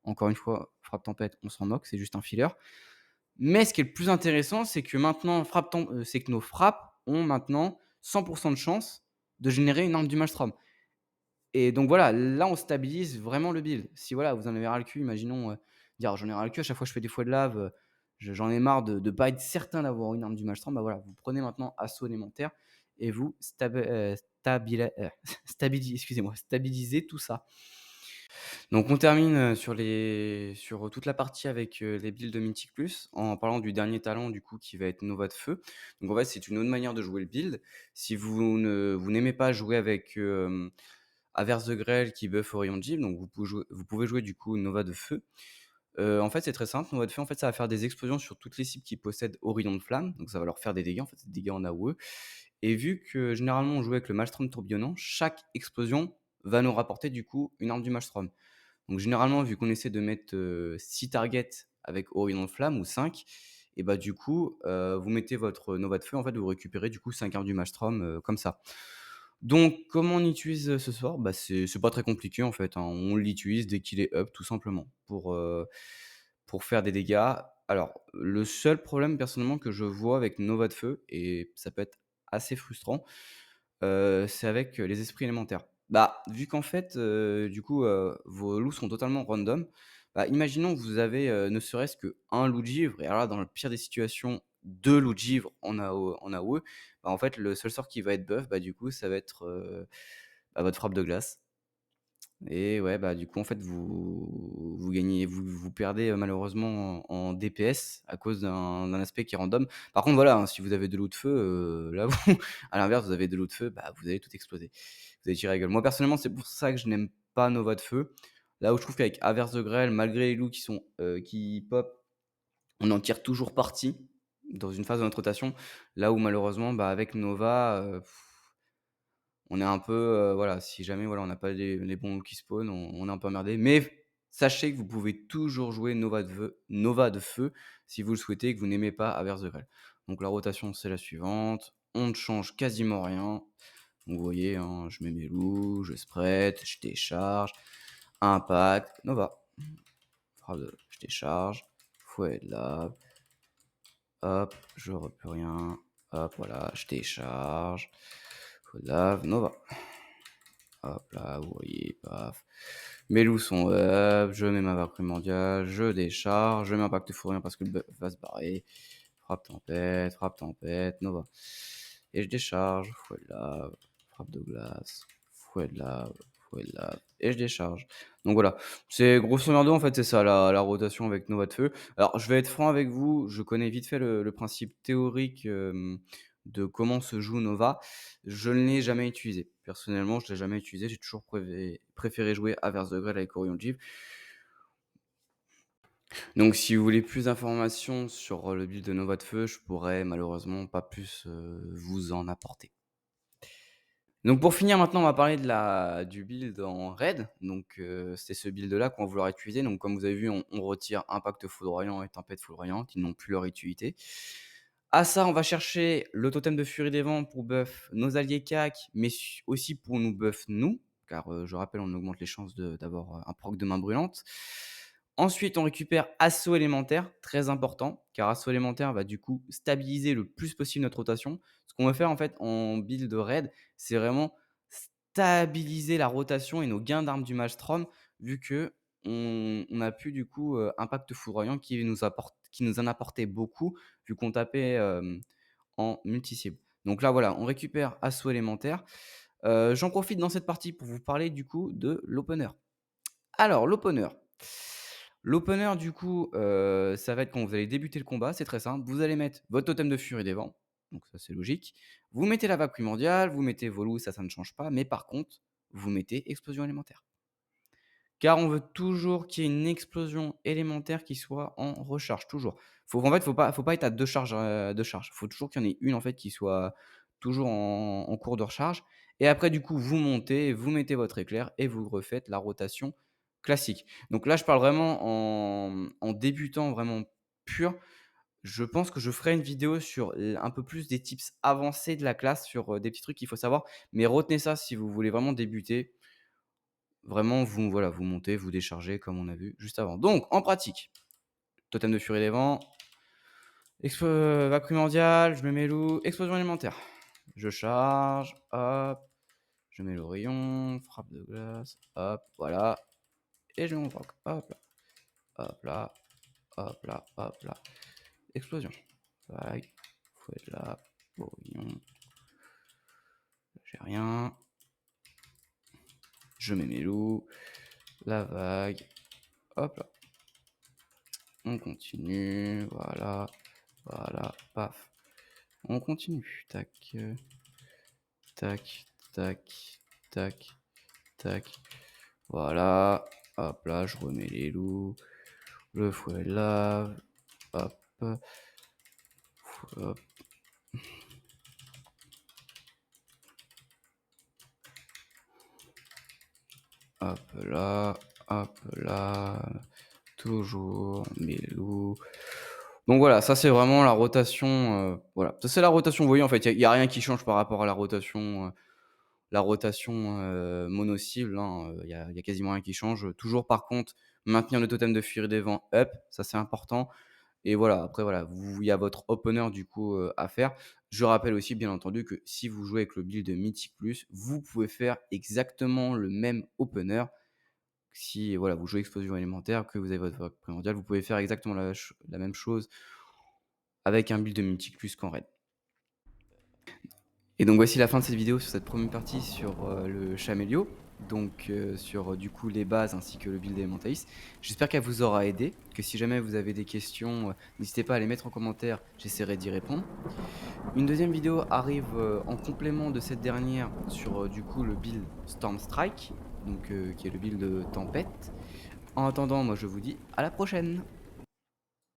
Encore une fois, frappe tempête, on s'en moque, c'est juste un filler. Mais ce qui est le plus intéressant, c'est que maintenant c'est que nos frappes ont maintenant 100 de chance de générer une arme du Maelstrom. Et donc voilà, là, on stabilise vraiment le build. Si voilà, vous en avez ras le cul, imaginons, dire: «J'en ai ras le cul, à chaque fois que je fais des fouets de lave, j'en ai marre de pas être certain d'avoir une arme du Maelstrom», bah voilà, vous prenez maintenant Assaut élémentaire et vous stabilisez tout ça. Donc on termine, sur toute la partie avec, les builds de Mythic+, en parlant du dernier talent du coup qui va être Nova de Feu. Donc en fait, c'est une autre manière de jouer le build. Si vous n'aimez pas jouer avec, Averse de Grêle qui buff Orion de Givre, donc vous pouvez jouer du coup Nova de Feu. En fait, c'est très simple, Nova de Feu, en fait, ça va faire des explosions sur toutes les cibles qui possèdent Orion de Flamme, donc ça va leur faire des dégâts, en fait, c'est des dégâts en AOE et vu que généralement on joue avec le Maelstrom tourbillonnant, chaque explosion va nous rapporter du coup une arme du Maelstrom. Donc généralement, vu qu'on essaie de mettre, 6 targets avec Horizon de Flamme ou 5, et bah, du coup, vous mettez votre Nova de Feu, en fait, vous récupérez du coup 5 armes du Maelstrom, comme ça. Donc comment on utilise, ce sort? Bah, c'est pas très compliqué, en fait, hein. On l'utilise dès qu'il est up, tout simplement, pour faire des dégâts. Alors, le seul problème personnellement que je vois avec Nova de Feu et ça peut être assez frustrant, c'est avec, les esprits élémentaires. Bah, vu qu'en fait, du coup, vos loups sont totalement random, bah, imaginons que vous avez, ne serait-ce qu'1 loup de givre et alors là, dans la pire des situations, 2 loups de givre en AOE, bah, en fait, le seul sort qui va être buff, bah, du coup, ça va être, bah, votre frappe de glace. Et ouais, bah, du coup, en fait, vous perdez, malheureusement en DPS à cause d'un aspect qui est random. Par contre, voilà, hein, si vous avez de l'eau de feu, là, vous à l'inverse, vous avez de l'eau de feu, bah, vous allez tout exploser. Vous allez tirer la gueule. Moi, personnellement, c'est pour ça que je n'aime pas Nova de feu. Là où je trouve qu'avec Averse de Grêle, malgré les loups qui pop, on en tire toujours parti dans une phase de notre rotation. Là où malheureusement, bah, avec Nova, on est un peu, voilà, si jamais, voilà, on n'a pas les bons qui spawn, on est un peu emmerdé. Mais sachez que vous pouvez toujours jouer Nova de Feu si vous le souhaitez et que vous n'aimez pas Averse de Grêle. Donc la rotation, c'est la suivante. On ne change quasiment rien. Donc vous voyez, hein, je mets mes loups, je spread, je décharge, impact, Nova. Je décharge, fouet de lave, hop, je plus rien, hop, voilà, je décharge, fouet de lave, Nova. Hop là, vous voyez, paf. Mes loups sont up, je mets ma vague primordiale, je décharge, je mets impact fourrien parce que le buff va se barrer. Frappe tempête, Nova. Et je décharge, fouet de lave, frappe de glace, fouet de lave, fouet de lave, et je décharge. Donc voilà, c'est grosso merdo en fait c'est ça la rotation avec Nova de feu. Alors je vais être franc avec vous, je connais vite fait le principe théorique de comment se joue Nova. Je ne l'ai jamais utilisé. Personnellement, je l'ai jamais utilisé. J'ai toujours préféré jouer Averse de Grêle avec Orion Jeep. Donc, si vous voulez plus d'informations sur le build de Nova de Feu, je pourrais malheureusement pas plus vous en apporter. Donc pour finir maintenant, on va parler du build en raid. Donc c'est ce build là qu'on va vouloir utiliser. Donc comme vous avez vu, on retire impact foudroyant et tempête foudroyante, ils n'ont plus leur utilité. À ça, on va chercher le totem de furie des vents pour buff nos alliés CAC, mais aussi pour nous buff nous, car je rappelle, on augmente les chances d'avoir un proc de main brûlante. Ensuite, on récupère assaut élémentaire, très important, car assaut élémentaire va du coup stabiliser le plus possible notre rotation. Ce qu'on va faire en fait en build de raid, c'est vraiment stabiliser la rotation et nos gains d'armes du Maelstrom, vu que on a pu du coup impact foudroyant qui nous en apportait beaucoup, vu qu'on tapait en multi-cible. Donc là voilà, on récupère assaut élémentaire. J'en profite dans cette partie pour vous parler du coup de l'opener. Alors l'opener. L'opener du coup, ça va être quand vous allez débuter le combat, c'est très simple. Vous allez mettre votre totem de furie des vents, donc ça c'est logique. Vous mettez la vague primordiale, vous mettez vos loups, ça ne change pas, mais par contre, vous mettez explosion élémentaire. Car on veut toujours qu'il y ait une explosion élémentaire qui soit en recharge, toujours. Faut pas être à 2 charges, Faut toujours qu'il y en ait une en fait qui soit toujours en cours de recharge et après du coup vous montez, vous mettez votre éclair et vous refaites la rotation classique. Donc là, je parle vraiment en débutant vraiment pur. Je pense que je ferai une vidéo sur un peu plus des tips avancés de la classe, sur, des petits trucs qu'il faut savoir. Mais retenez ça si vous voulez vraiment débuter. Vraiment, voilà, vous montez, vous déchargez comme on a vu juste avant. Donc, en pratique, totem de furie des vents, vague primordiale, je me mets loup, explosion élémentaire. Je charge, hop, je mets le rayon, frappe de glace, hop, voilà. Et je mets mon proc, hop là, hop là, hop là, hop là. Explosion. Vague, fouet là, rayon. J'ai rien. Je mets mes loups, la vague, hop là. On continue, voilà, voilà, paf. On continue, tac, tac, tac, tac, tac. Voilà, hop là, je remets les loups, le fouet lave, hop, hop. Hop là, toujours mes loups. Donc voilà, ça c'est vraiment la rotation, voilà. Ça c'est la rotation, vous voyez en fait, il y a rien qui change par rapport à la rotation, mono cible, hein, il y a quasiment rien qui change. Toujours par contre, maintenir le totem de furie des vents up, ça c'est important et voilà, après voilà, il y a votre opener du coup, à faire. Je rappelle aussi bien entendu que si vous jouez avec le build de Mythic+, vous pouvez faire exactement le même opener. Si voilà, vous jouez explosion élémentaire, que vous avez votre vague primordiale, vous pouvez faire exactement la même chose avec un build de Mythic+ qu'en raid. Et donc voici la fin de cette vidéo sur cette première partie sur le Chamélio, donc sur du coup les bases ainsi que le build élémentaliste. J'espère qu'elle vous aura aidé, que si jamais vous avez des questions, n'hésitez pas à les mettre en commentaire, j'essaierai d'y répondre. Une deuxième vidéo arrive en complément de cette dernière sur du coup le build Storm Strike, donc qui est le build de tempête. En attendant, moi je vous dis à la prochaine.